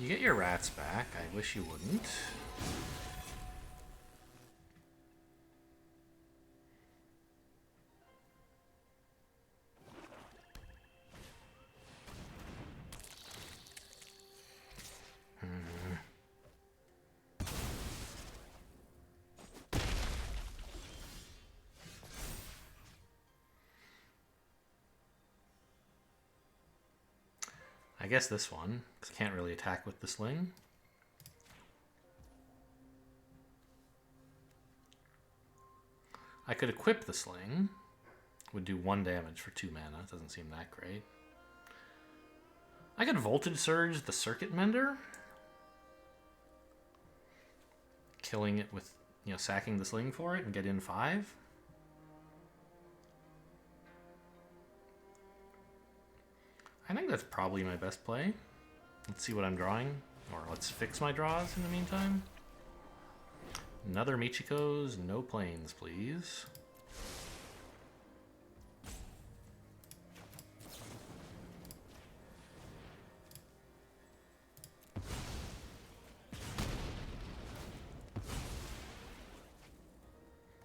You get your rats back. I wish you wouldn't. I guess this one, because I can't really attack with the sling. I could equip the sling. Would do 1 damage for 2 mana. Doesn't seem that great. I could Voltage Surge the Circuit Mender. Killing it with, you know, sacking the sling for it and get in 5. I think that's probably my best play. Let's see what I'm drawing. Or let's fix my draws in the meantime. Another Michiko's, no planes, please.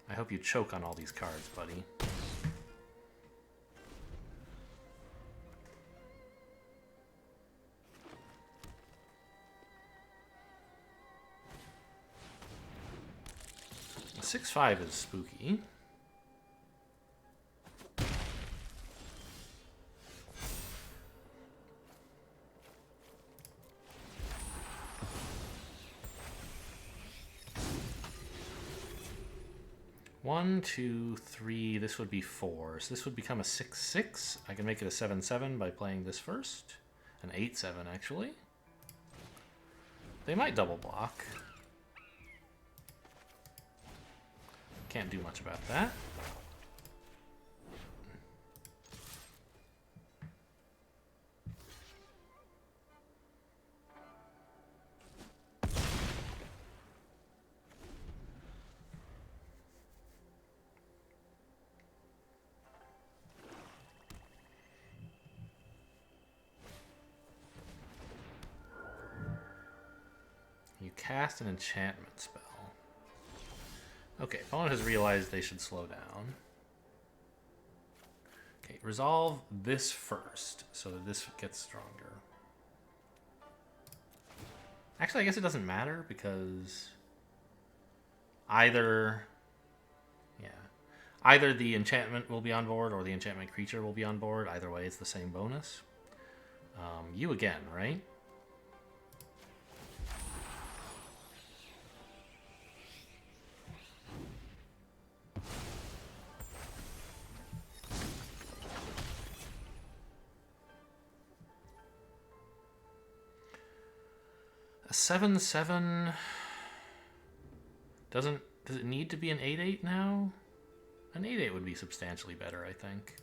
I hope you choke on all these cards, buddy. A 6/5 is spooky. One, two, three. This would be 4. So this would become a 6/6. I can make it a 7/7 by playing this first. An 8/7, actually. They might double block. Can't do much about that. You cast an enchantment spell. Okay, opponent has realized they should slow down. Okay, resolve this first so that this gets stronger. Actually, I guess it doesn't matter because either the enchantment will be on board or the enchantment creature will be on board. Either way, it's the same bonus. You again, right? 7/7 doesn't. Does it need to be an 8/8 now? An 8/8 would be substantially better, I think.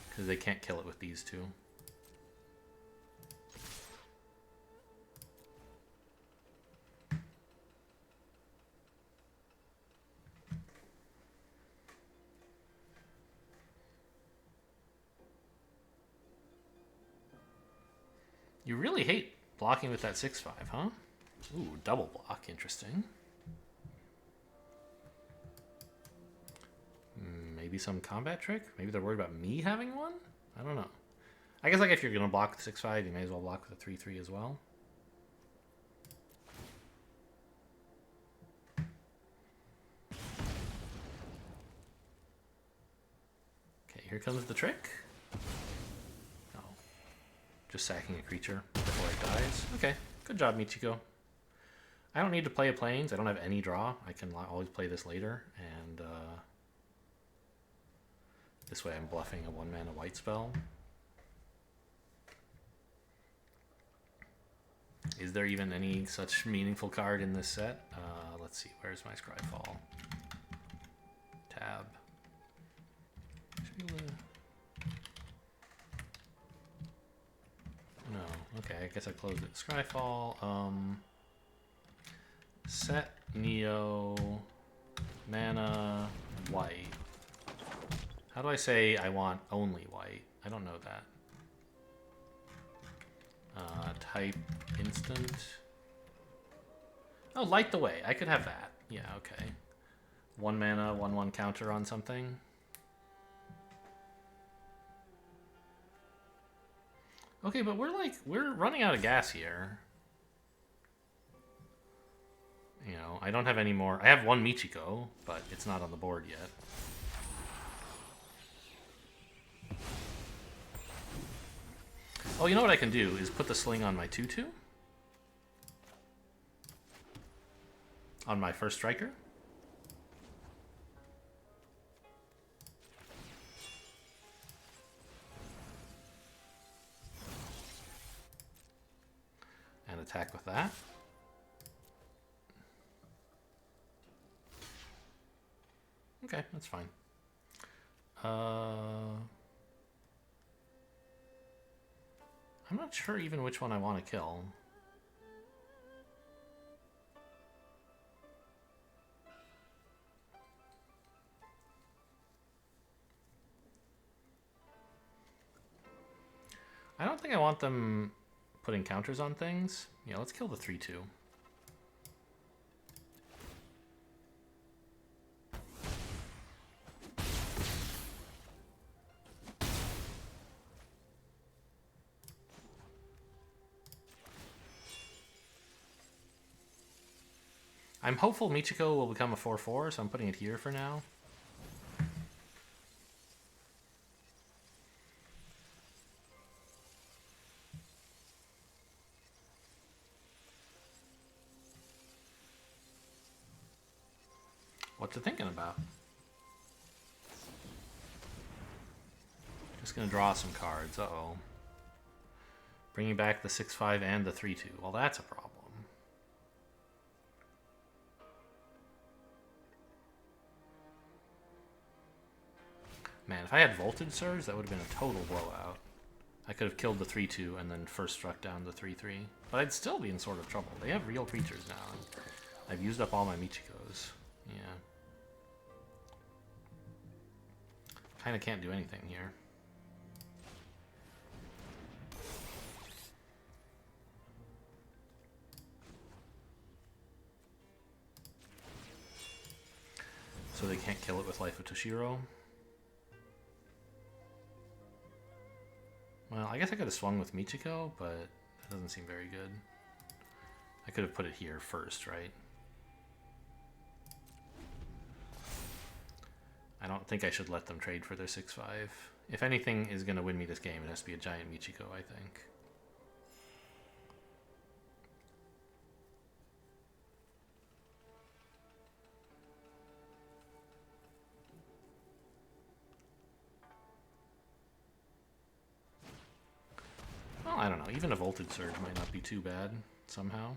Because they can't kill it with these two. You really hate blocking with that 6/5, huh? Ooh, double block. Interesting. Maybe some combat trick? Maybe they're worried about me having one? I don't know. I guess like if you're going to block with 6/5, you may as well block with a 3/3 as well. Okay, here comes the trick. Oh. Just sacking a creature before it dies. Okay, good job, Michiko. I don't need to play a Plains. I don't have any draw. I can always play this later, and this way I'm bluffing a 1-mana white spell. Is there even any such meaningful card in this set? Let's see, where's my Scryfall? Tab. No, okay, I guess I closed it. Scryfall, set Neo mana white. How do I say I want only white? I don't know that. Type instant. Oh, light the way. I could have that. Yeah, okay. 1 mana, 1/1 counter on something. Okay, but we're running out of gas here. You know, I don't have any more. I have 1 Michiko, but it's not on the board yet. Oh, you know what I can do is put the sling on my 2/2? On my first striker? And attack with that. Okay, that's fine. I'm not sure even which one I want to kill. I don't think I want them putting counters on things. Yeah, let's kill the 3/2. I'm hopeful Michiko will become a 4/4, so I'm putting it here for now. What's it thinking about? Just gonna draw some cards. Uh-oh. Bringing back the 6/5 and the 3/2. Well, that's a problem. Man, if I had Voltage Surge, that would have been a total blowout. I could have killed the 3/2 and then first struck down the 3/3. But I'd still be in sort of trouble. They have real creatures now. And I've used up all my Michikos. Yeah. Kinda can't do anything here. So they can't kill it with Life of Toshiro. Well, I guess I could have swung with Michiko, but that doesn't seem very good. I could have put it here first, right? I don't think I should let them trade for their 6/5. If anything is going to win me this game, it has to be a giant Michiko, I think. I don't know. Even a Voltage Surge might not be too bad somehow.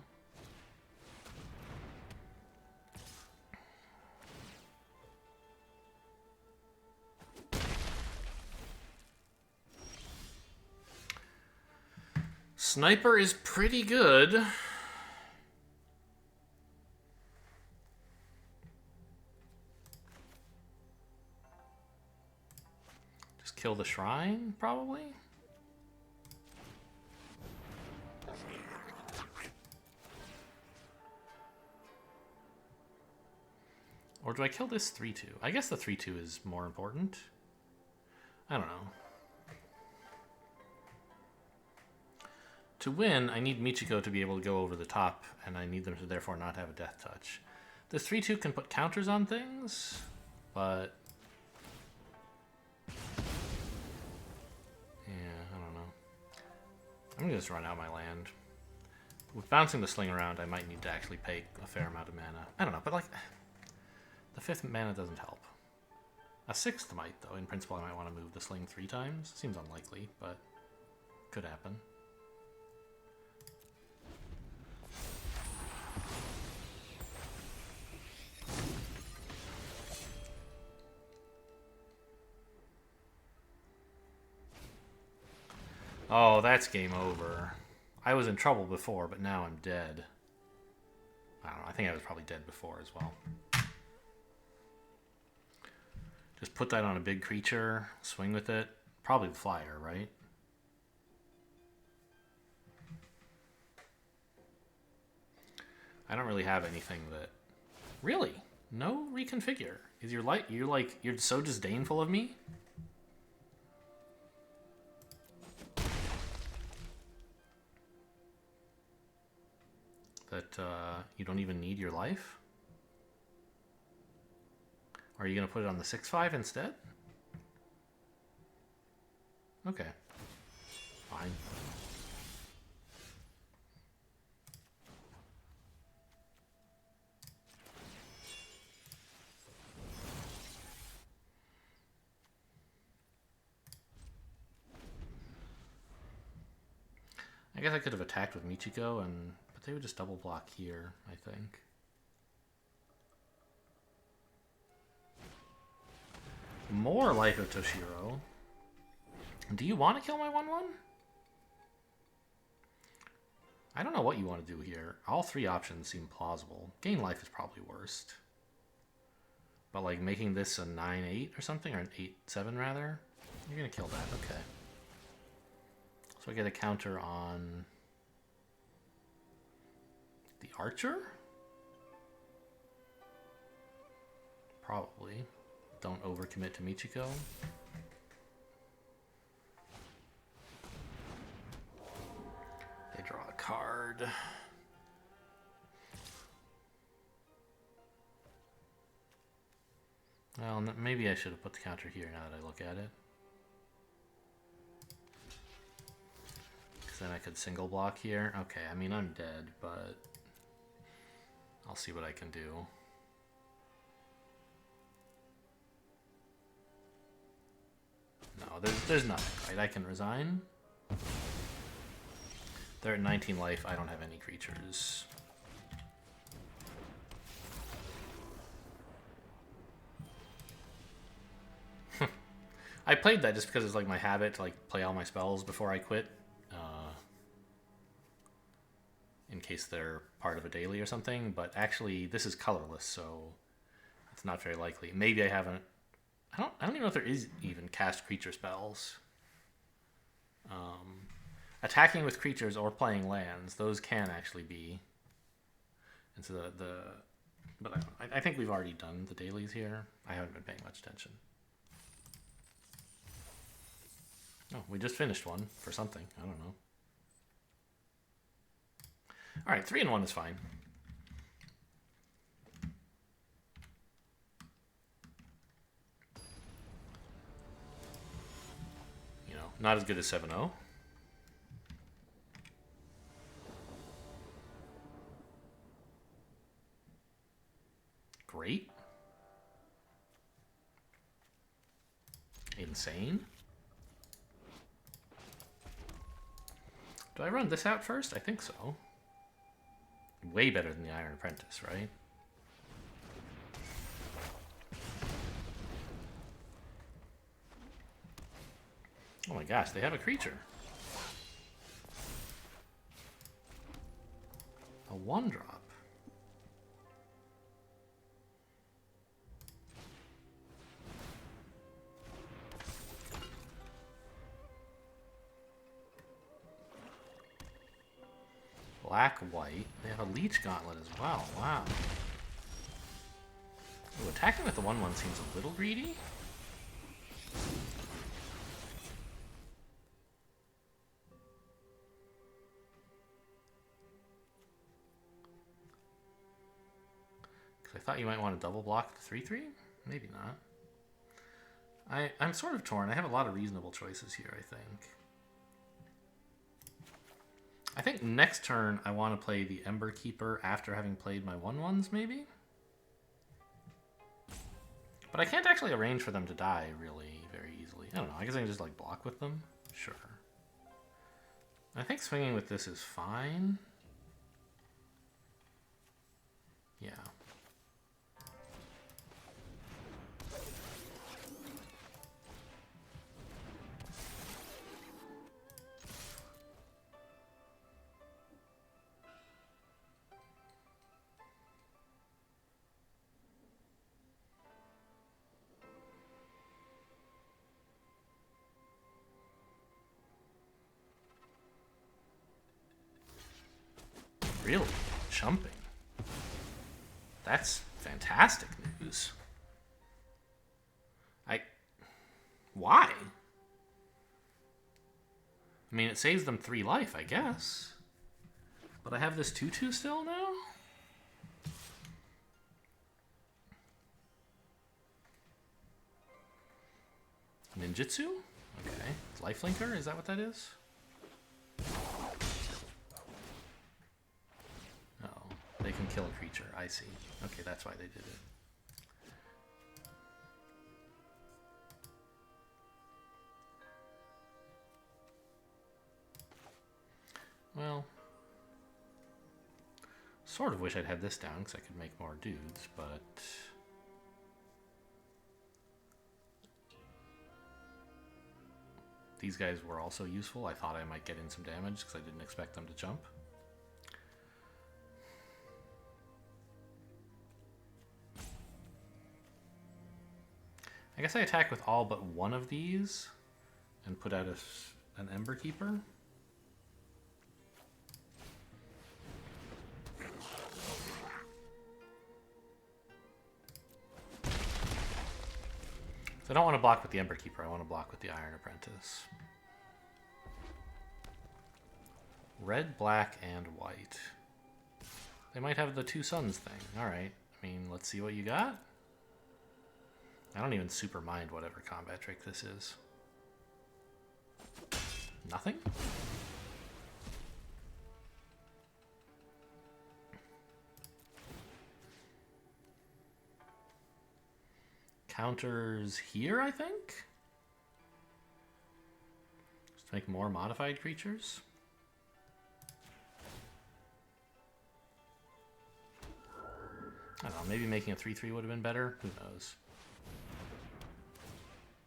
Sniper is pretty good. Just kill the shrine, probably? Or do I kill this 3-2? I guess the 3-2 is more important. I don't know. To win, I need Michiko to be able to go over the top, and I need them to therefore not have a death touch. This 3-2 can put counters on things, but... yeah, I don't know. I'm gonna just run out my land. With bouncing the sling around, I might need to actually pay a fair amount of mana. I don't know, but like... the 5th mana doesn't help. A 6th might, though. In principle, I might want to move the sling 3 times. Seems unlikely, but could happen. Oh, that's game over. I was in trouble before, but now I'm dead. I don't know. I think I was probably dead before as well. Just put that on a big creature, swing with it. Probably the flyer, right? I don't really have anything that... Really? No reconfigure? Is your light... You're so disdainful of me? That you don't even need your life? Are you going to put it on the 6-5 instead? Okay. Fine. I guess I could have attacked with Michiko, but they would just double block here, I think. More Life of Toshiro. Do you want to kill my 1-1? I don't know what you want to do here. All 3 options seem plausible. Gain life is probably worst. But like making this a 9-8 or something, or an 8-7 rather? You're going to kill that, okay. So I get a counter on the archer? Probably. Don't overcommit to Michiko. They draw a card. Well, maybe I should have put the counter here now that I look at it. Because then I could single block here. Okay, I mean, I'm dead, but I'll see what I can do. No, there's nothing, right? I can resign. They're at 19 life. I don't have any creatures. I played that just because it's like my habit to like play all my spells before I quit. In case they're part of a daily or something. But actually, this is colorless, so it's not very likely. Maybe I haven't... I don't even know if there is even cast creature spells. Attacking with creatures or playing lands, those can actually be. And so but I think we've already done the dailies here. I haven't been paying much attention. Oh, we just finished one for something. I don't know. All right, 3-1 is fine. Not as good as 7-0. Great. Insane. Do I run this out first? I think so. Way better than the Iron Apprentice, right? Oh my gosh, they have a creature. A 1-drop. Black, white. They have a Leech Gauntlet as well. Wow. Ooh, attacking with the 1/1 seems a little greedy. Because I thought you might want to double block the 3/3? Maybe not. I'm sort of torn. I have a lot of reasonable choices here, I think. I think next turn I want to play the Ember Keeper after having played my 1/1s, maybe? But I can't actually arrange for them to die, really, very easily. I don't know, I guess I can just, like, block with them? Sure. I think swinging with this is fine. Yeah. Really? Jumping? That's fantastic news. Why? I mean, it saves them 3 life, I guess. But I have this 2/2 still now? Ninjutsu? Okay. Lifelinker? Is that what that is? Oh, they can kill a creature. I see. Okay, that's why they did it. Well, sort of wish I'd had this down because I could make more dudes, but... These guys were also useful. I thought I might get in some damage because I didn't expect them to jump. I guess I attack with all but one of these and put out an Ember Keeper. So I don't want to block with the Ember Keeper, I want to block with the Iron Apprentice. Red, black, and white. They might have the 2 suns thing. Alright, I mean, let's see what you got. I don't even super mind whatever combat trick this is. Nothing? Counters here, I think? Just to make more modified creatures. I don't know, maybe making a 3/3 would have been better. Who knows?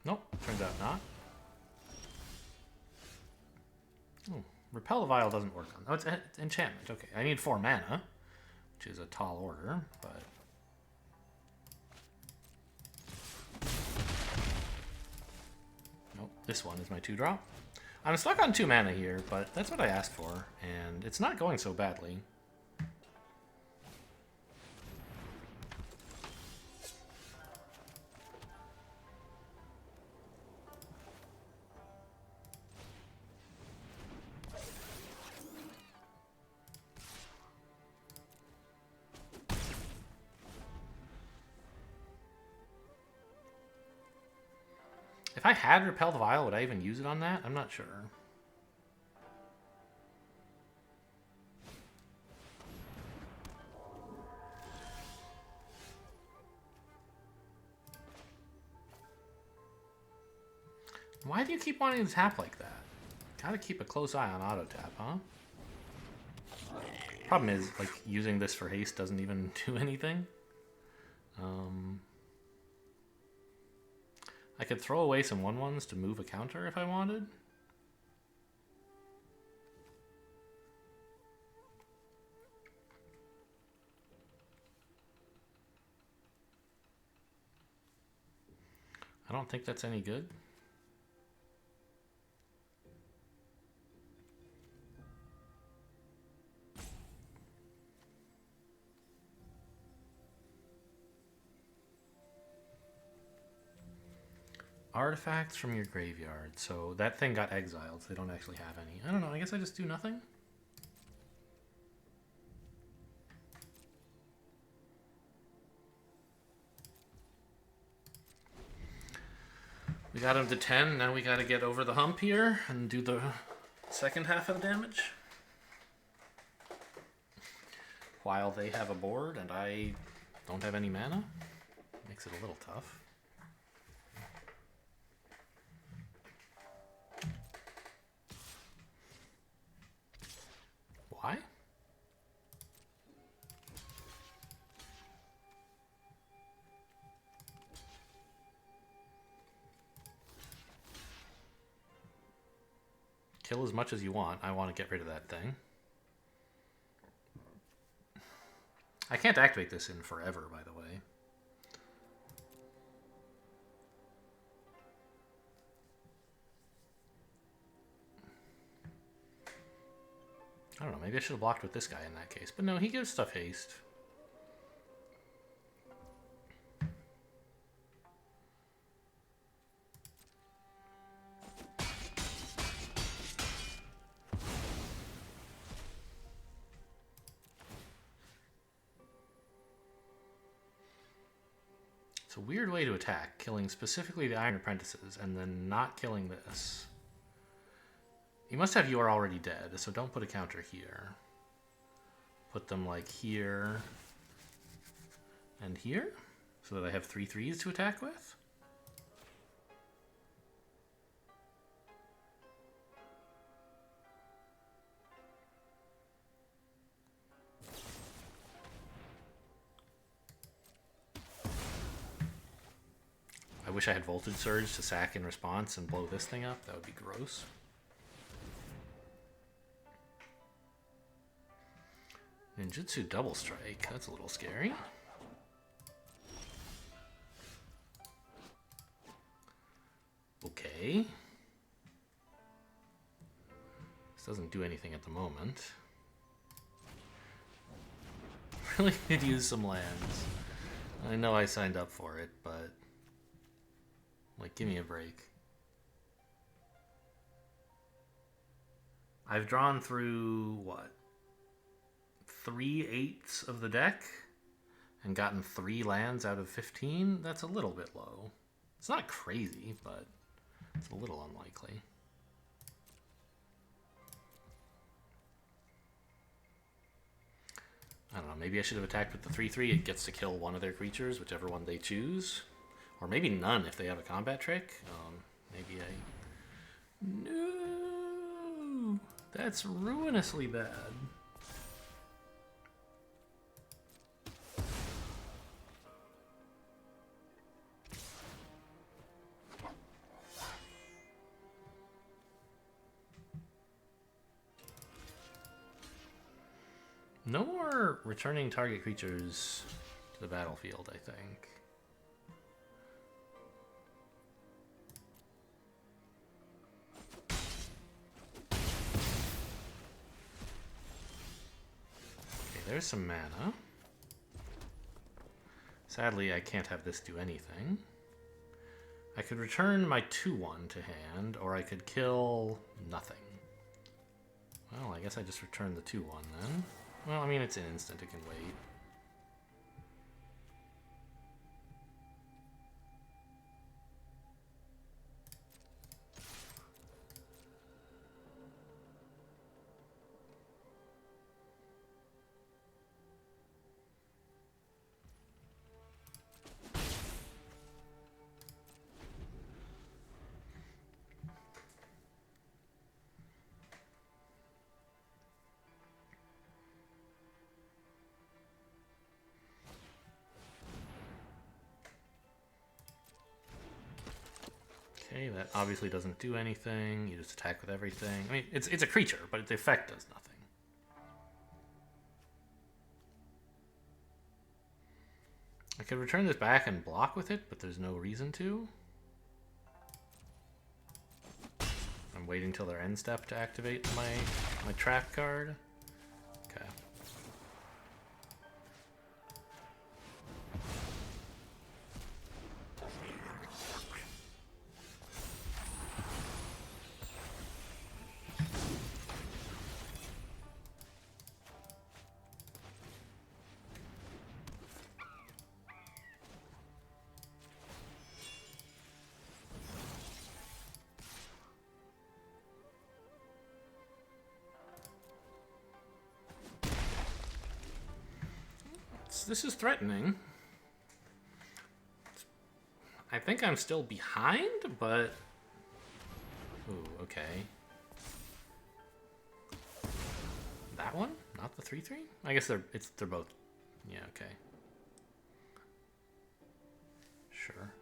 Nope, turns out not. Oh, Repel the Vial doesn't work on... Oh, it's enchantment. Okay, I need 4 mana, which is a tall order, but... Nope, this one is my 2-drop. I'm stuck on 2 mana here, but that's what I asked for, and it's not going so badly. If I had Repel the Vial, would I even use it on that? I'm not sure. Why do you keep wanting to tap like that? Gotta keep a close eye on auto tap, huh? Problem is, like, using this for haste doesn't even do anything. I could throw away some 1/1s to move a counter if I wanted. I don't think that's any good. Artifacts from your graveyard. So that thing got exiled, so they don't actually have any. I don't know, I guess I just do nothing? We got him to 10, now we gotta get over the hump here and do the second half of the damage. While they have a board and I don't have any mana. Makes it a little tough. Why? Kill as much as you want. I want to get rid of that thing. I can't activate this in forever, by the way. I don't know, maybe I should have blocked with this guy in that case. But no, he gives stuff haste. It's a weird way to attack, killing specifically the Iron Apprentices and then not killing this. You must have You Are Already Dead, so don't put a counter here. Put them like here and here, so that I have 3/3s to attack with. I wish I had Voltage Surge to sack in response and blow this thing up. That would be gross. Ninjutsu Double Strike. That's a little scary. Okay. This doesn't do anything at the moment. Really could use some lands. I know I signed up for it, but... like, give me a break. I've drawn through, what? 3/8 of the deck and gotten 3 lands out of 15. That's a little bit low. It's not crazy, but it's a little unlikely. I don't know, maybe I should have attacked with the 3/3. It gets to kill one of their creatures, whichever one they choose. Or maybe none if they have a combat trick. Maybe I... No! That's ruinously bad. No more returning target creatures to the battlefield, I think. Okay, there's some mana. Sadly, I can't have this do anything. I could return my 2/1 to hand, or I could kill nothing. Well, I guess I just return the 2/1 then. Well, I mean, it's an instant, it can wait. Okay, that obviously doesn't do anything. You just attack with everything. I mean, it's a creature, but the effect does nothing. I could return this back and block with it, but there's no reason to. I'm waiting till their end step to activate my trap card. Okay. This is threatening. I think I'm still behind, but... Ooh, okay. That one? Not the 3/3? I guess they're both... Yeah, okay. Sure.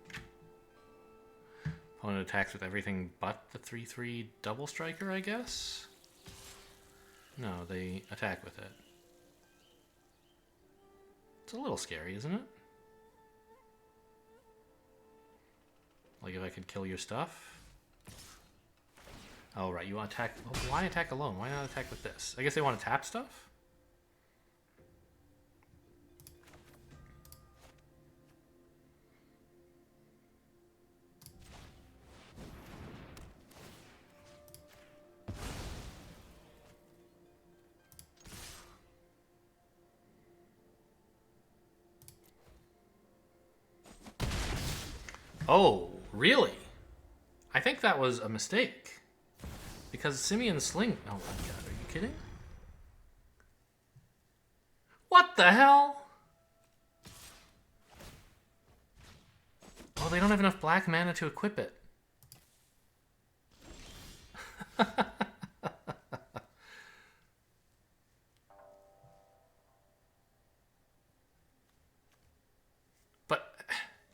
Opponent attacks with everything but the 3/3 double striker, I guess? No, they attack with it. It's a little scary, isn't it? Like if I could kill your stuff? Oh, right, you want to attack... Well, why attack alone? Why not attack with this? I guess they want to tap stuff? Oh, really? I think that was a mistake. Because Simian Sling... Oh my god, are you kidding? What the hell? Oh, they don't have enough black mana to equip it. But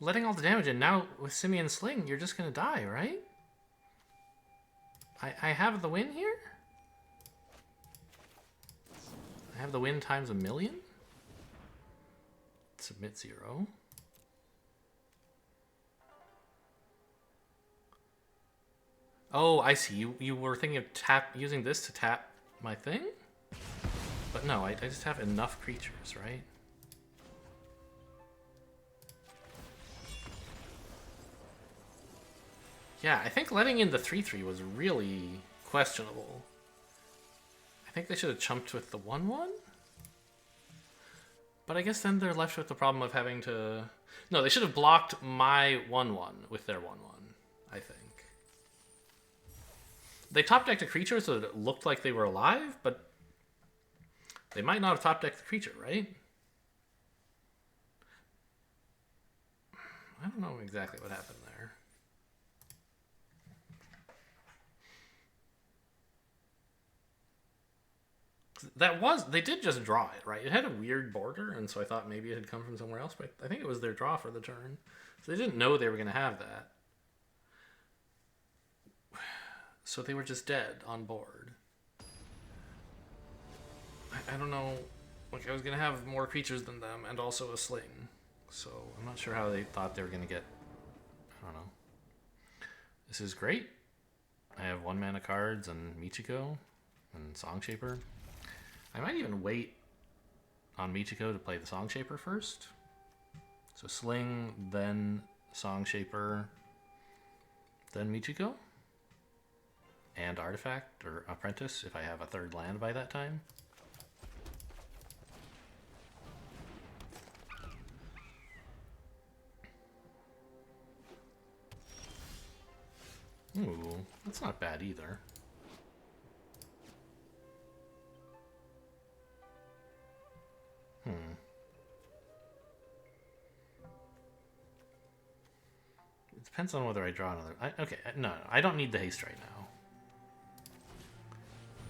letting all the damage in, now with Simian Sling, you're just gonna die, right? I have the win here? I have the win times 1,000,000? Submit 0. Oh, I see. You were thinking of using this to tap my thing? But no, I just have enough creatures, right? Yeah, I think letting in the 3/3 was really questionable. I think they should have chumped with the 1/1? But I guess then they're left with the problem of having to... No, they should have blocked my 1/1 with their 1/1, I think. They top-decked a creature so that it looked like they were alive, but they might not have top-decked the creature, right? I don't know exactly what happened there. They did just draw it, right? It had a weird border, and so I thought maybe it had come from somewhere else, but I think it was their draw for the turn. So they didn't know they were going to have that. So they were just dead on board. I don't know. Like, I was going to have more creatures than them and also a sling. So I'm not sure how they thought they were going to get... I don't know. This is great. I have 1-mana cards and Michiko and Songshaper. I might even wait on Michiko to play the Songshaper first. So Sling, then Songshaper, then Michiko. And Artifact, or Apprentice, if I have a third land by that time. Ooh, that's not bad either. It depends on whether I draw another... Okay, no, I don't need the haste right now.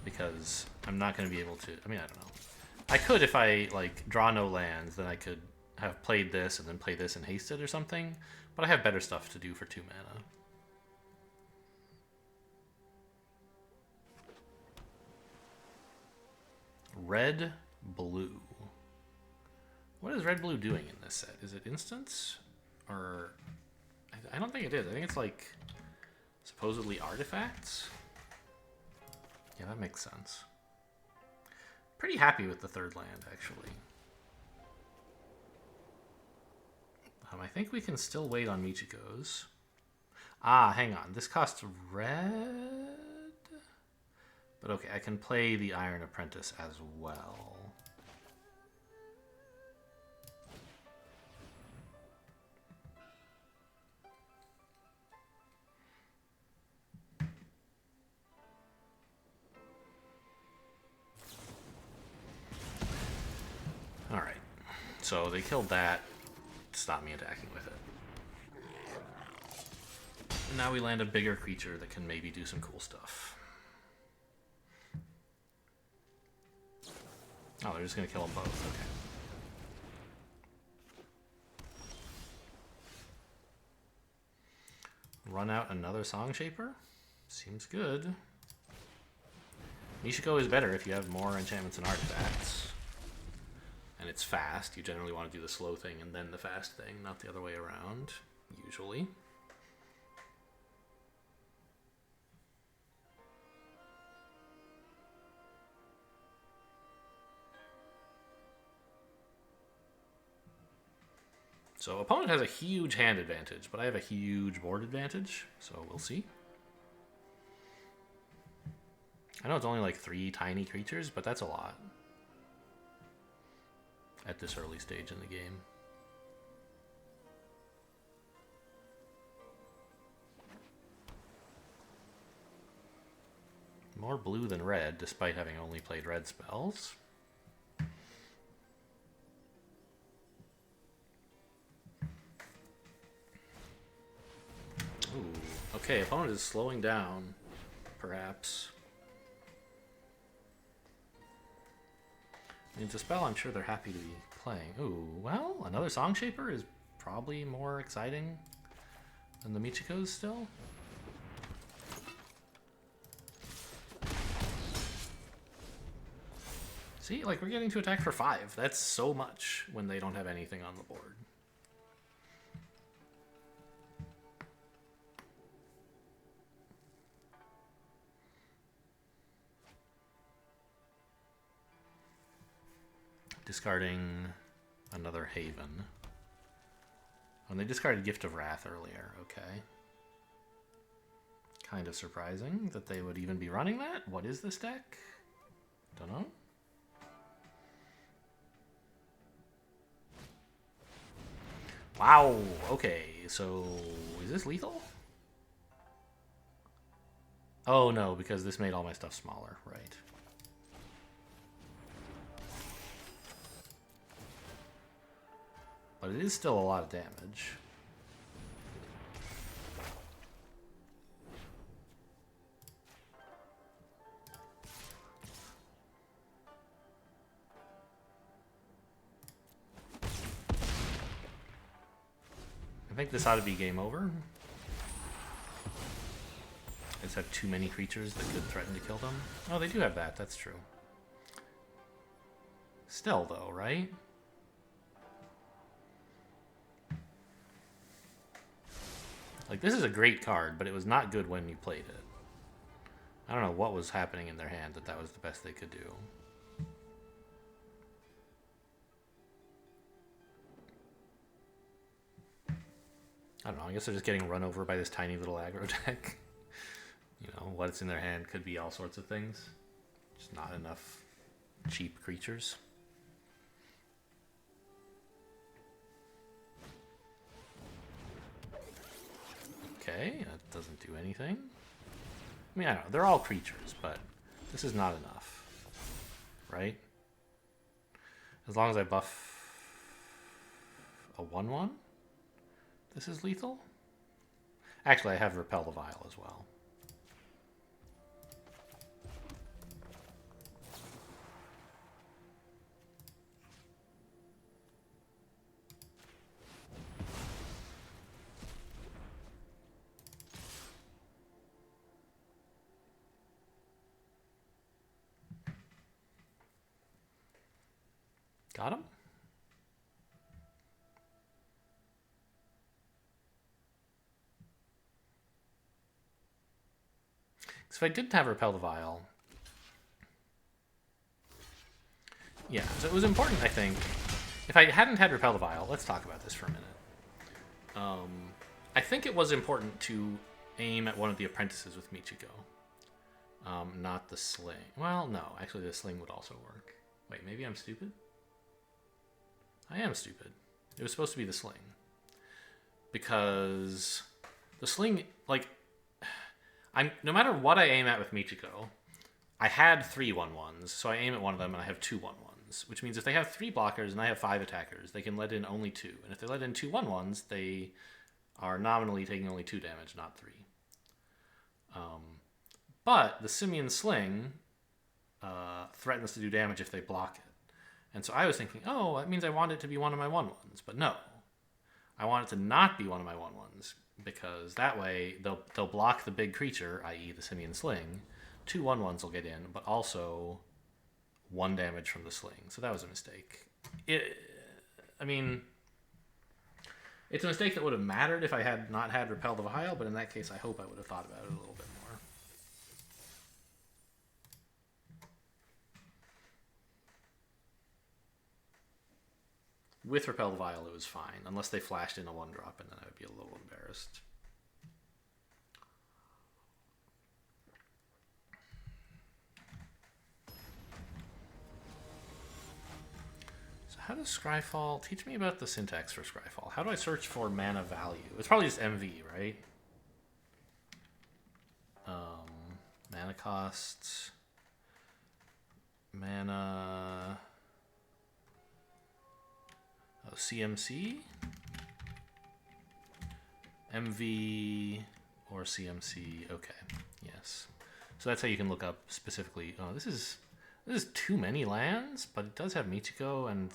Because I'm not going to be able to... I mean, I don't know. I could if I, like, draw no lands, then I could have played this and then play this and haste it or something. But I have better stuff to do for 2 mana. red, blue. What is red, blue doing in this set? Is it instants? Or... I don't think it is. I think it's like supposedly artifacts. Yeah, that makes sense. Pretty happy with the third land, actually. I think we can still wait on Michiko's. Ah, hang on. This costs red? But okay, I can play the Iron Apprentice as well. Alright. So they killed that to stop me attacking with it. And now we land a bigger creature that can maybe do some cool stuff. Oh, they're just going to kill them both. Okay. Run out another Song Shaper? Seems good. Michiko is better if you have more enchantments and artifacts. And it's fast. You generally want to do the slow thing and then the fast thing, not the other way around, usually. So opponent has a huge hand advantage, but I have a huge board advantage, so we'll see. I know it's only like 3 tiny creatures, but that's a lot at this early stage in the game. More blue than red, despite having only played red spells. Ooh, okay, opponent is slowing down, perhaps. I mean, it's a spell I'm sure they're happy to be playing. Ooh, well, another Song Shaper is probably more exciting than the Michiko's still. See, like, we're getting to attack for 5. That's so much when they don't have anything on the board. Discarding another Haven. And they discarded Gift of Wrath earlier, okay. Kind of surprising that they would even be running that. What is this deck? Don't know. Wow, okay, so is this lethal? Oh no, because this made all my stuff smaller, right. But it is still a lot of damage. I think this ought to be game over. I just have too many creatures that could threaten to kill them. Oh, they do have that, that's true. Still though, right? Like, this is a great card, but it was not good when you played it. I don't know what was happening in their hand that was the best they could do. I don't know, I guess they're just getting run over by this tiny little aggro deck. You know, what's in their hand could be all sorts of things. Just not enough cheap creatures. Okay, that doesn't do anything. I mean, I don't know, they're all creatures, but this is not enough. Right? As long as I buff a 1/1, this is lethal? Actually, I have Repel the Vial as well. Got him? Because if I didn't have Repel the Vial... Yeah, so it was important, I think. If I hadn't had Repel the Vial, let's talk about this for a minute. I think it was important to aim at one of the apprentices with Michiko. Not the sling. Well, no, actually the sling would also work. Wait, maybe I'm stupid? I am stupid. It was supposed to be the sling. Because the sling, like, no matter what I aim at with Michiko, I had 3 1/1s, so I aim at one of them and I have 2 1/1s, which means if they have 3 blockers and I have 5 attackers, they can let in only 2. And if they let in 2 1/1s, they are nominally taking only 2 damage, not 3. But the Simian Sling threatens to do damage if they block it. And so I was thinking, oh, that means I want it to be one of my 1/1s. But no. I want it to not be one of my 1/1s, because that way they'll block the big creature, i.e. the Simian Sling. 2 1/1s will get in, but also 1 damage from the sling. So that was a mistake. I mean, it's a mistake that would have mattered if I had not had Repel the Vial, but in that case I hope I would have thought about it a little bit more. With Repel the Vial, it was fine, unless they flashed in a 1-drop, and then I would be a little embarrassed. So how does Scryfall... Teach me about the syntax for Scryfall. How do I search for mana value? It's probably just MV, right? Mana costs... Mana... Oh, CMC? MV or CMC. Okay, yes. So that's how you can look up specifically. Oh, this is too many lands, but it does have Michiko, and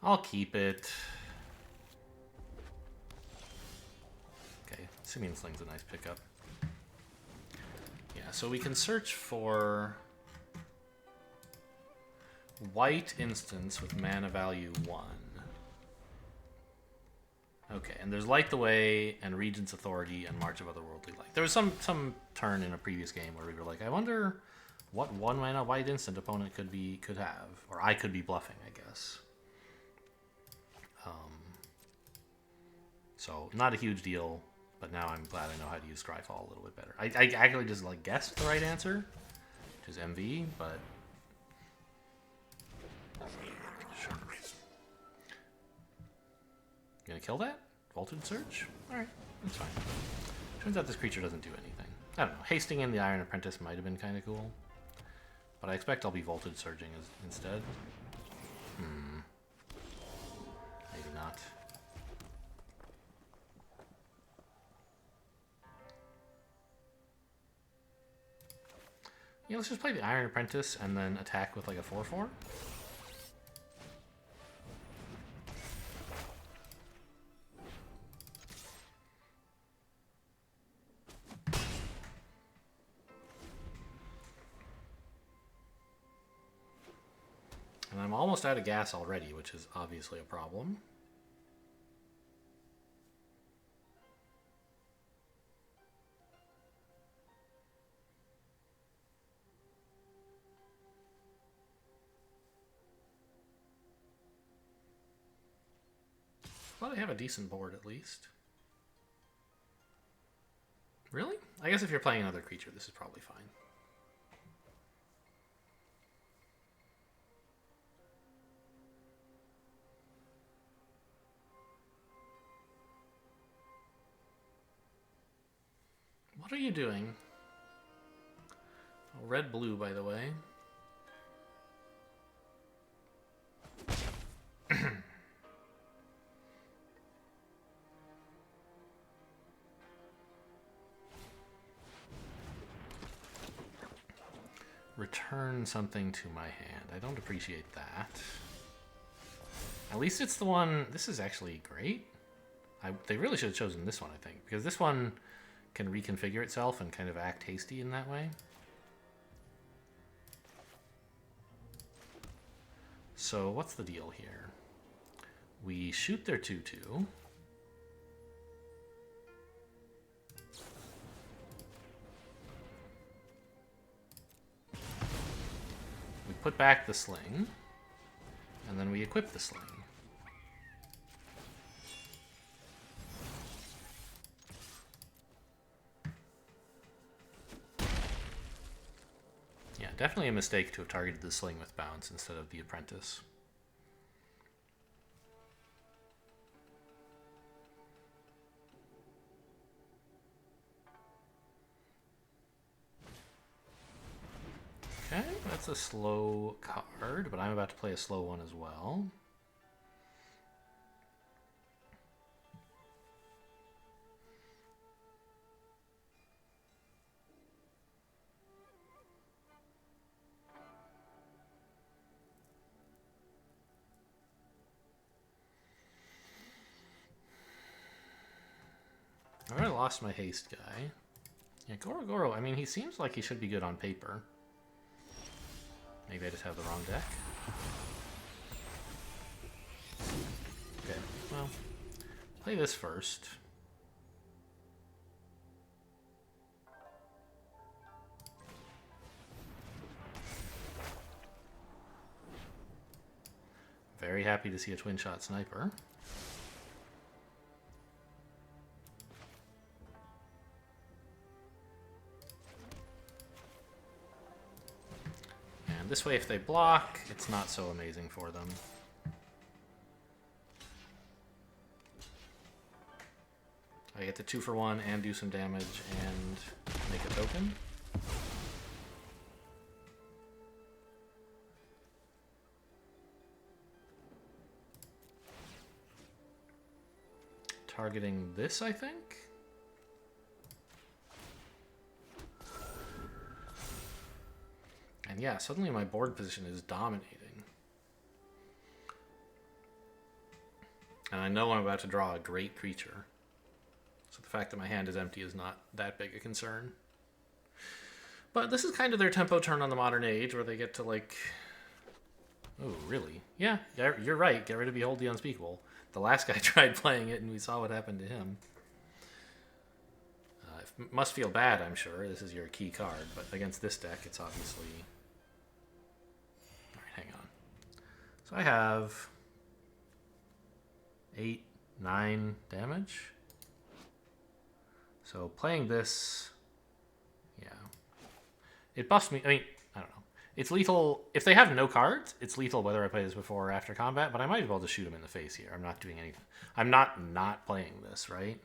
I'll keep it. Okay, Simian Sling's a nice pickup. Yeah, so we can search for white instance with mana value 1. Okay, and there's Light the Way and Regent's Authority and March of Otherworldly Light. There was some turn in a previous game where we were like, I wonder what 1 mana white instant opponent could have, or I could be bluffing, I guess. So not a huge deal, but now I'm glad I know how to use Scryfall a little bit better. I actually just like guessed the right answer, which is MV, but. Sure. You gonna kill that? Voltage Surge? Alright, that's fine. Turns out this creature doesn't do anything. I don't know. Hasting in the Iron Apprentice might have been kind of cool. But I expect I'll be Voltage Surging instead. Maybe not. Yeah, let's just play the Iron Apprentice and then attack with like a 4/4. And I'm almost out of gas already, which is obviously a problem. I thought I have a decent board at least. Really? I guess if you're playing another creature, this is probably fine. What are you doing? Oh, red-blue, by the way. Return something to my hand. I don't appreciate that. At least it's the one... This is actually great. They really should have chosen this one, I think. Because this one can reconfigure itself and kind of act hasty in that way. So what's the deal here? We shoot their 2/2. We put back the sling, and then we equip the sling. Yeah, definitely a mistake to have targeted the sling with bounce instead of the apprentice. Okay, that's a slow card, but I'm about to play a slow one as well. I already lost my haste guy. Yeah, Goro, I mean, he seems like he should be good on paper. Maybe I just have the wrong deck. Okay, well, play this first. Very happy to see a twin shot sniper. And this way, if they block, it's not so amazing for them. I get the 2-for-1 and do some damage and make a token. Targeting this, I think? And yeah, suddenly my board position is dominating. And I know I'm about to draw a great creature. So the fact that my hand is empty is not that big a concern. But this is kind of their tempo turn on the Modern Age, where they get to, like... Oh, really? Yeah, you're right. Get rid of Behold the Unspeakable. The last guy tried playing it, and we saw what happened to him. It must feel bad, I'm sure. This is your key card, but against this deck, it's obviously... Alright, hang on. So I have 8, 9 damage. So playing this, yeah. It buffs me, I mean, I don't know. It's lethal, if they have no cards, it's lethal whether I play this before or after combat, but I might as well just shoot him in the face here. I'm not doing anything. I'm not playing this, right?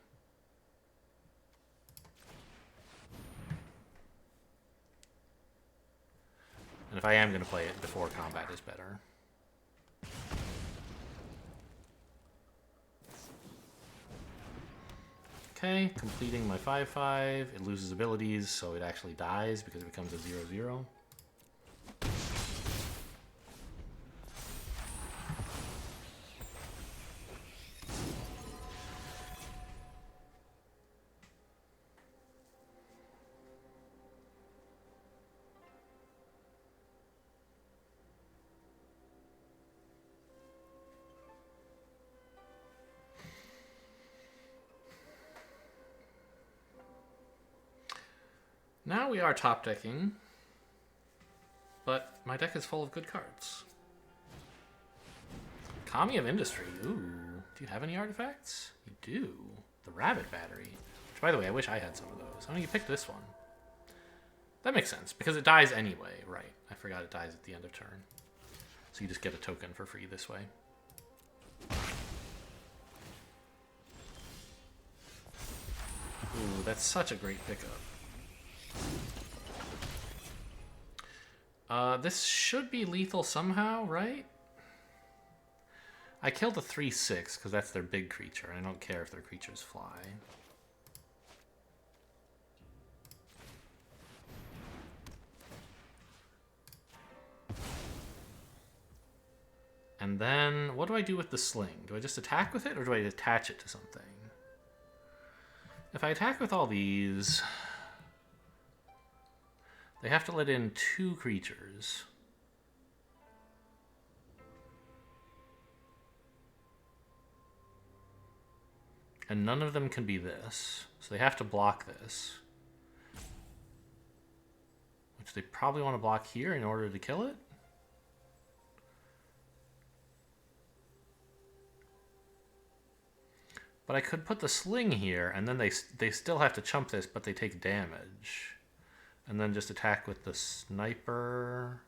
And if I am going to play it before combat is better. Okay, completing my 5/5. It loses abilities, so it actually dies because it becomes a 0/0. Now we are top decking, but my deck is full of good cards. Kami of Industry. Ooh, do you have any artifacts? You do. The Rabbit Battery. Which, by the way, I wish I had some of those. How do you pick this one? That makes sense, because it dies anyway, right? I forgot it dies at the end of turn. So you just get a token for free this way. Ooh, that's such a great pickup. This should be lethal somehow, right? I killed a 3/6 because that's their big creature. I don't care if their creatures fly. And then, what do I do with the sling? Do I just attack with it, or do I attach it to something? If I attack with all these... They have to let in 2 creatures. And none of them can be this. So they have to block this. Which they probably want to block here in order to kill it. But I could put the sling here, and then they still have to chump this, but they take damage. And then just attack with the sniper.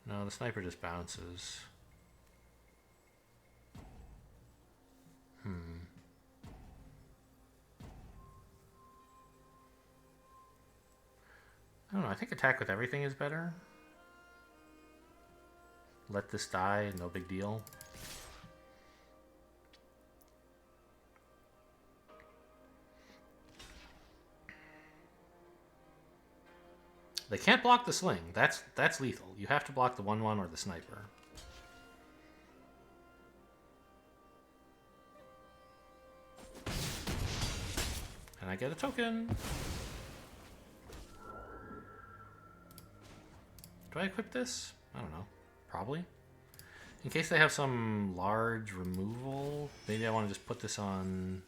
No, the sniper just bounces. I don't know, I think attack with everything is better. Let this die, no big deal. They can't block the sling. That's lethal. You have to block the 1/1 or the sniper. And I get a token. Do I equip this? I don't know. Probably. In case they have some large removal, maybe I want to just put this on...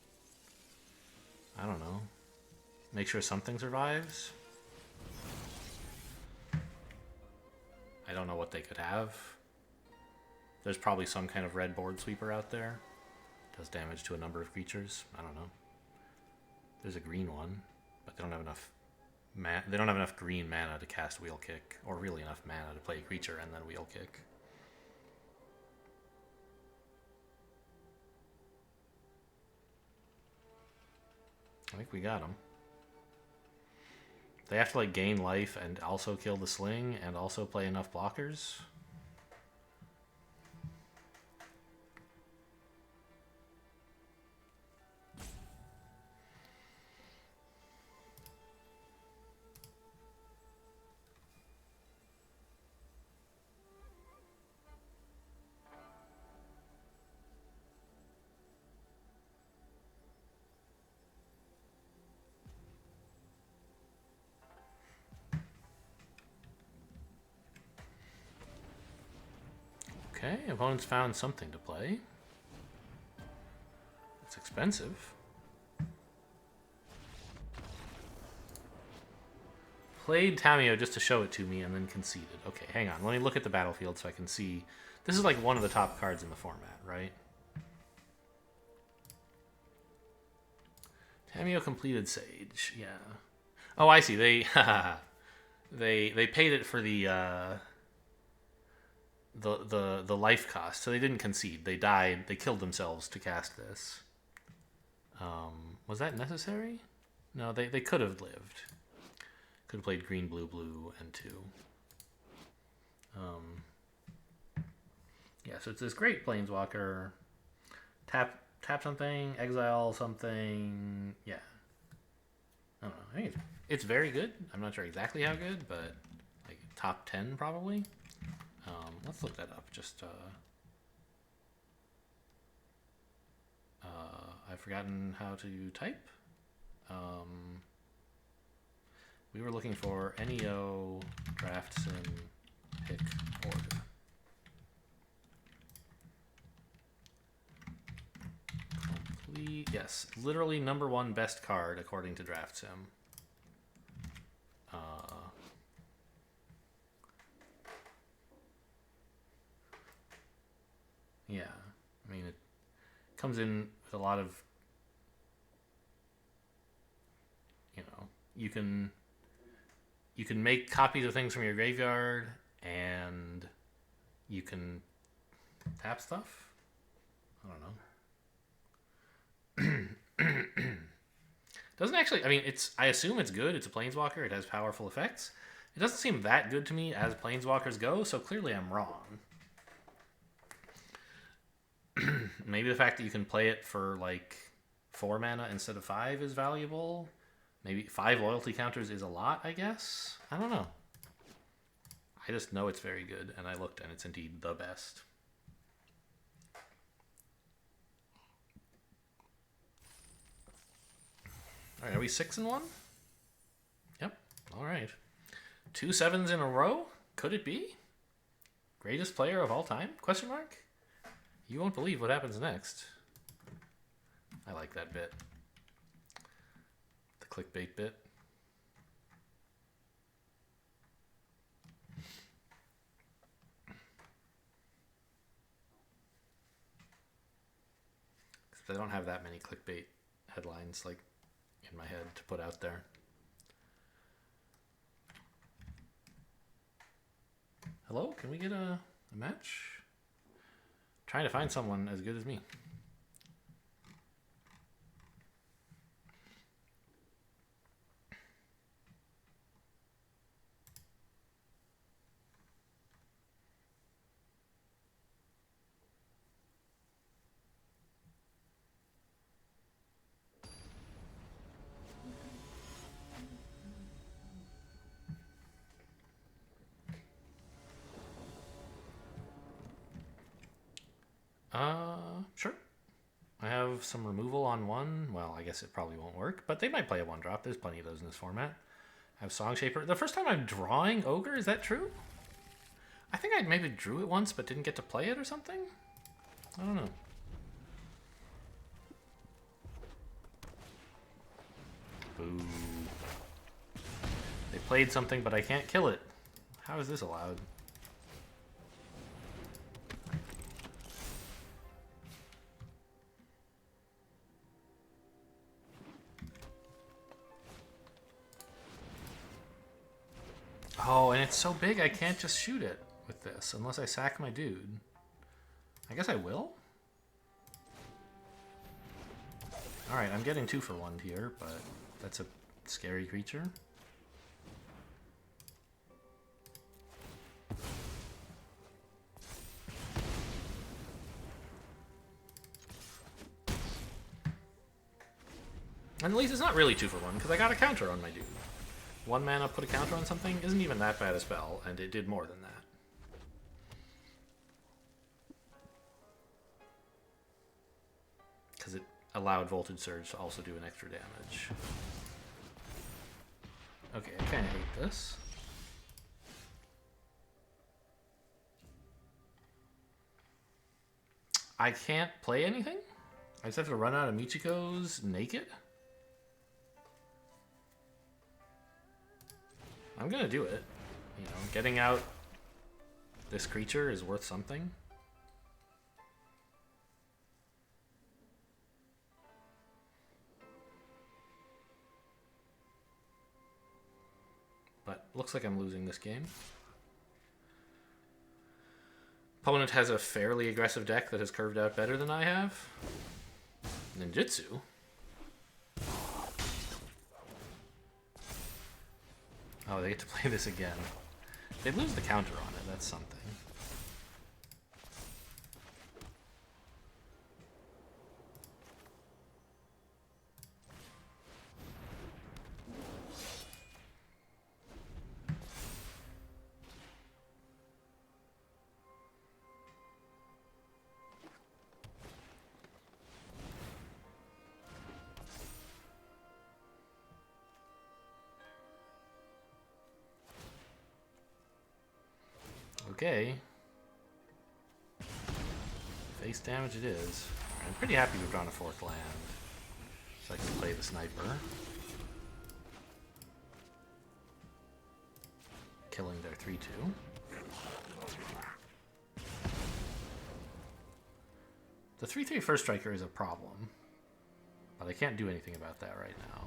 I don't know. Make sure something survives. I don't know what they could have. There's probably some kind of red board sweeper out there. Does damage to a number of creatures. I don't know. There's a green one, but they don't have enough they don't have enough green mana to cast Wheel Kick, or really enough mana to play a creature and then Wheel Kick. I think we got them. They have to like gain life and also kill the sling and also play enough blockers. Okay, opponent's found something to play. It's expensive. Played Tamiyo just to show it to me and then conceded. Okay, hang on. Let me look at the battlefield so I can see. This is like one of the top cards in the format, right? Tamiyo completed Sage, yeah. Oh, I see. They they paid it for the life cost, so they didn't concede. They died. They killed themselves to cast this. Was that necessary? No, they could have lived. Could have played green, blue, blue, and 2. Yeah, so it's this great Planeswalker. Tap something, exile something. Yeah. I don't know. I think it's very good. I'm not sure exactly how good, but like top 10 probably. Let's look that up. Just I've forgotten how to type. We were looking for NEO draft sim pick order. Complete. Yes, literally #1 best card according to Draft Sim. Yeah, I mean, it comes in with a lot of, you know, you can make copies of things from your graveyard, and you can tap stuff. I don't know. Doesn't actually, I mean, I assume it's good. It's a Planeswalker. It has powerful effects. It doesn't seem that good to me as Planeswalkers go, so clearly I'm wrong. Maybe the fact that you can play it for like 4 mana instead of 5 is valuable. Maybe 5 loyalty counters is a lot, I guess. I don't know. I just know it's very good, and I looked, and it's indeed the best. All right, are we 6-1? Yep. All right. 2 7s in a row? Could it be? Greatest player of all time? Question mark? You won't believe what happens next. I like that bit. The clickbait bit. I don't have that many clickbait headlines like in my head to put out there. Hello, can we get a match? Trying to find someone as good as me. Sure. I have some removal on one. Well, I guess it probably won't work, but they might play a 1-drop. There's plenty of those in this format. I have Song Shaper. The first time I'm drawing Ogre, is that true? I think I maybe drew it once, but didn't get to play it or something? I don't know. Boo. They played something, but I can't kill it. How is this allowed? Oh, and it's so big I can't just shoot it with this unless I sack my dude. I guess I will? Alright, I'm getting 2 for 1 here, but that's a scary creature. And at least it's not really 2 for 1, because I got a counter on my dude. 1 mana, put a counter on something isn't even that bad a spell, and it did more than that. Because it allowed Voltage Surge to also do an extra damage. Okay, I kind of hate this. I can't play anything? I just have to run out of Michiko's naked? I'm gonna do it. You know, getting out this creature is worth something. But looks like I'm losing this game. Opponent has a fairly aggressive deck that has curved out better than I have. Ninjutsu. Oh, they get to play this again. They lose the counter on it, that's something. Okay. Face damage it is. I'm pretty happy we've drawn a 4th land. So I can play the sniper. Killing their 3-2. The 3-3 first striker is a problem. But I can't do anything about that right now.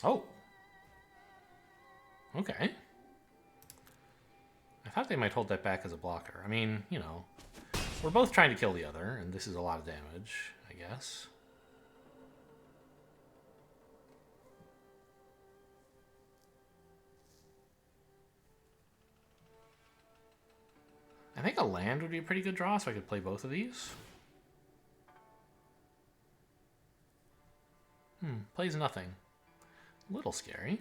Oh. Okay. I thought they might hold that back as a blocker. I mean, you know, we're both trying to kill the other, and this is a lot of damage, I guess. I think a land would be a pretty good draw, so I could play both of these. Plays nothing. A little scary.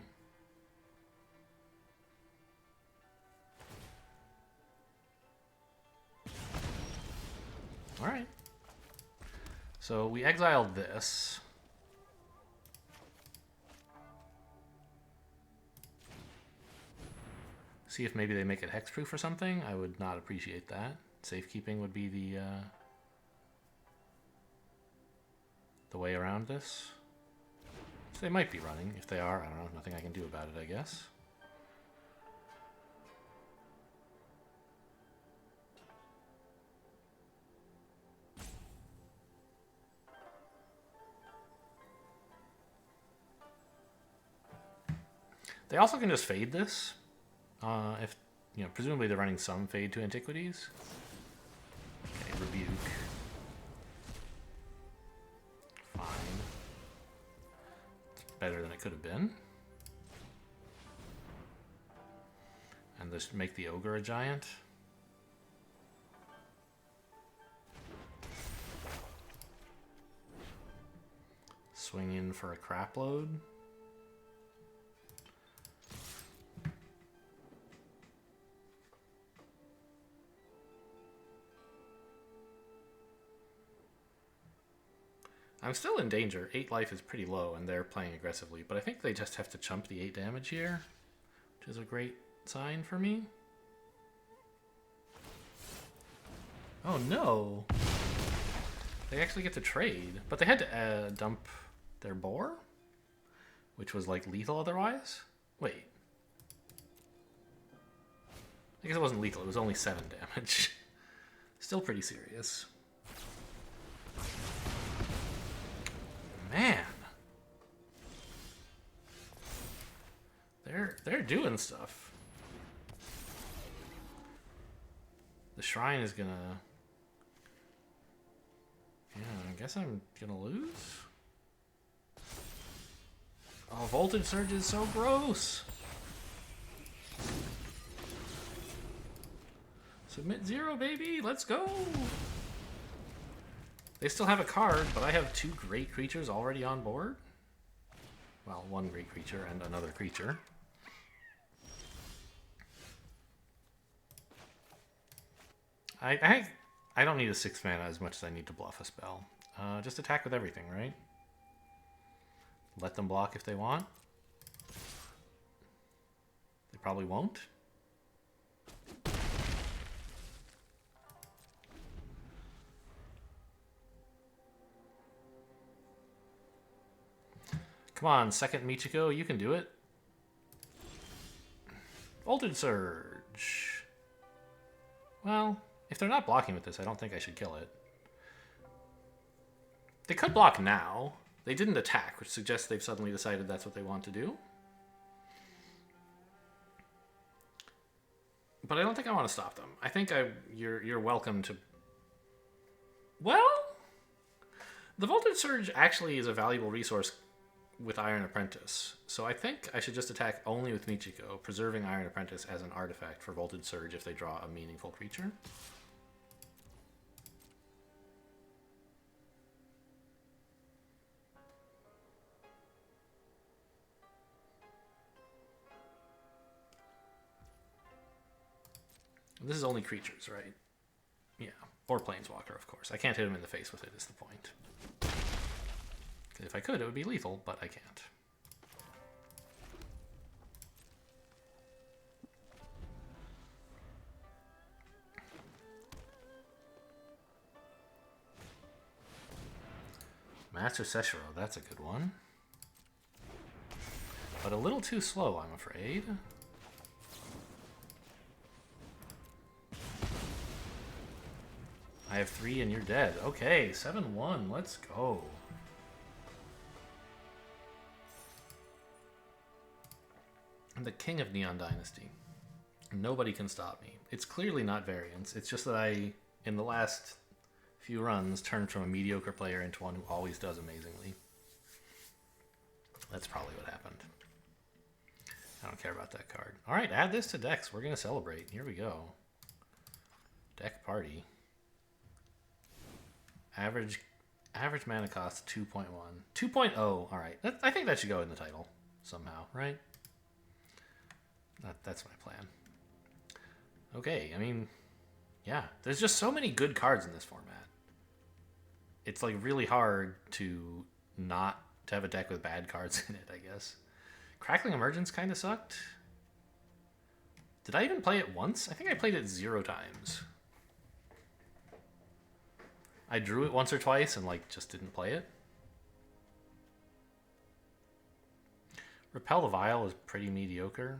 Alright. So we exiled this. See if maybe they make it hexproof or something. I would not appreciate that. Safekeeping would be the way around this. So they might be running. If they are, I don't know. Nothing I can do about it, I guess. They also can just fade this. If, presumably they're running some fade to Antiquities. Okay, Rebuke. Fine. It's better than it could have been. And just make the Ogre a giant. Swing in for a crap load. I'm still in danger. 8 life is pretty low, and they're playing aggressively. But I think they just have to chump the 8 damage here, which is a great sign for me. Oh, no. They actually get to trade. But they had to dump their boar, which was, like, lethal otherwise. Wait. I guess it wasn't lethal. It was only 7 damage. Still pretty serious. Man, they're doing stuff. The shrine is gonna. Yeah, I guess I'm gonna lose. Oh, Voltage Surge is so gross. Submit 0, baby. Let's go. They still have a card, but I have 2 great creatures already on board. Well, 1 great creature and another creature. I don't need a 6 mana as much as I need to bluff a spell. Just attack with everything, right? Let them block if they want. They probably won't. Come on, second Michiko, you can do it. Voltage Surge. Well, if they're not blocking with this, I don't think I should kill it. They could block now. They didn't attack, which suggests they've suddenly decided that's what they want to do. But I don't think I want to stop them. I think you're welcome to... Well, the Voltage Surge actually is a valuable resource with Iron Apprentice. So I think I should just attack only with Michiko, preserving Iron Apprentice as an artifact for Voltage Surge if they draw a meaningful creature. This is only creatures, right? Yeah. Or Planeswalker, of course. I can't hit him in the face with it, is the point. If I could, it would be lethal, but I can't. Master Seshiro, that's a good one. But a little too slow, I'm afraid. I have 3 and you're dead. Okay, 7-1, let's go. I'm the king of Neon Dynasty. Nobody can stop me. It's clearly not variance. It's just that I, in the last few runs, turned from a mediocre player into one who always does amazingly. That's probably what happened. I don't care about that card. All right, add this to decks. We're going to celebrate. Here we go. Deck party. Average mana cost 2.1. 2.0. All right. I think that should go in the title somehow, right? That's my plan. Okay, I mean, yeah. There's just so many good cards in this format. it's like really hard to not to have a deck with bad cards in it, I guess. Crackling Emergence kind of sucked. Did I even play it once? I think I played it 0 times. I drew it once or twice and like just didn't play it. Repel the Vile is pretty mediocre.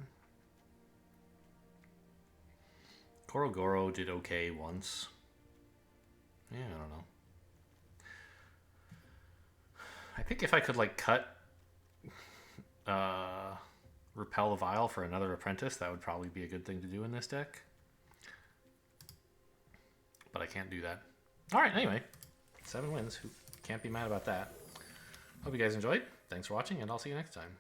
Gorogoro did okay once. Yeah, I don't know. I think if I could like cut Repel the Vile for another Apprentice, that would probably be a good thing to do in this deck. But I can't do that. Alright, anyway. 7 wins. Who can't be mad about that. Hope you guys enjoyed. Thanks for watching, and I'll see you next time.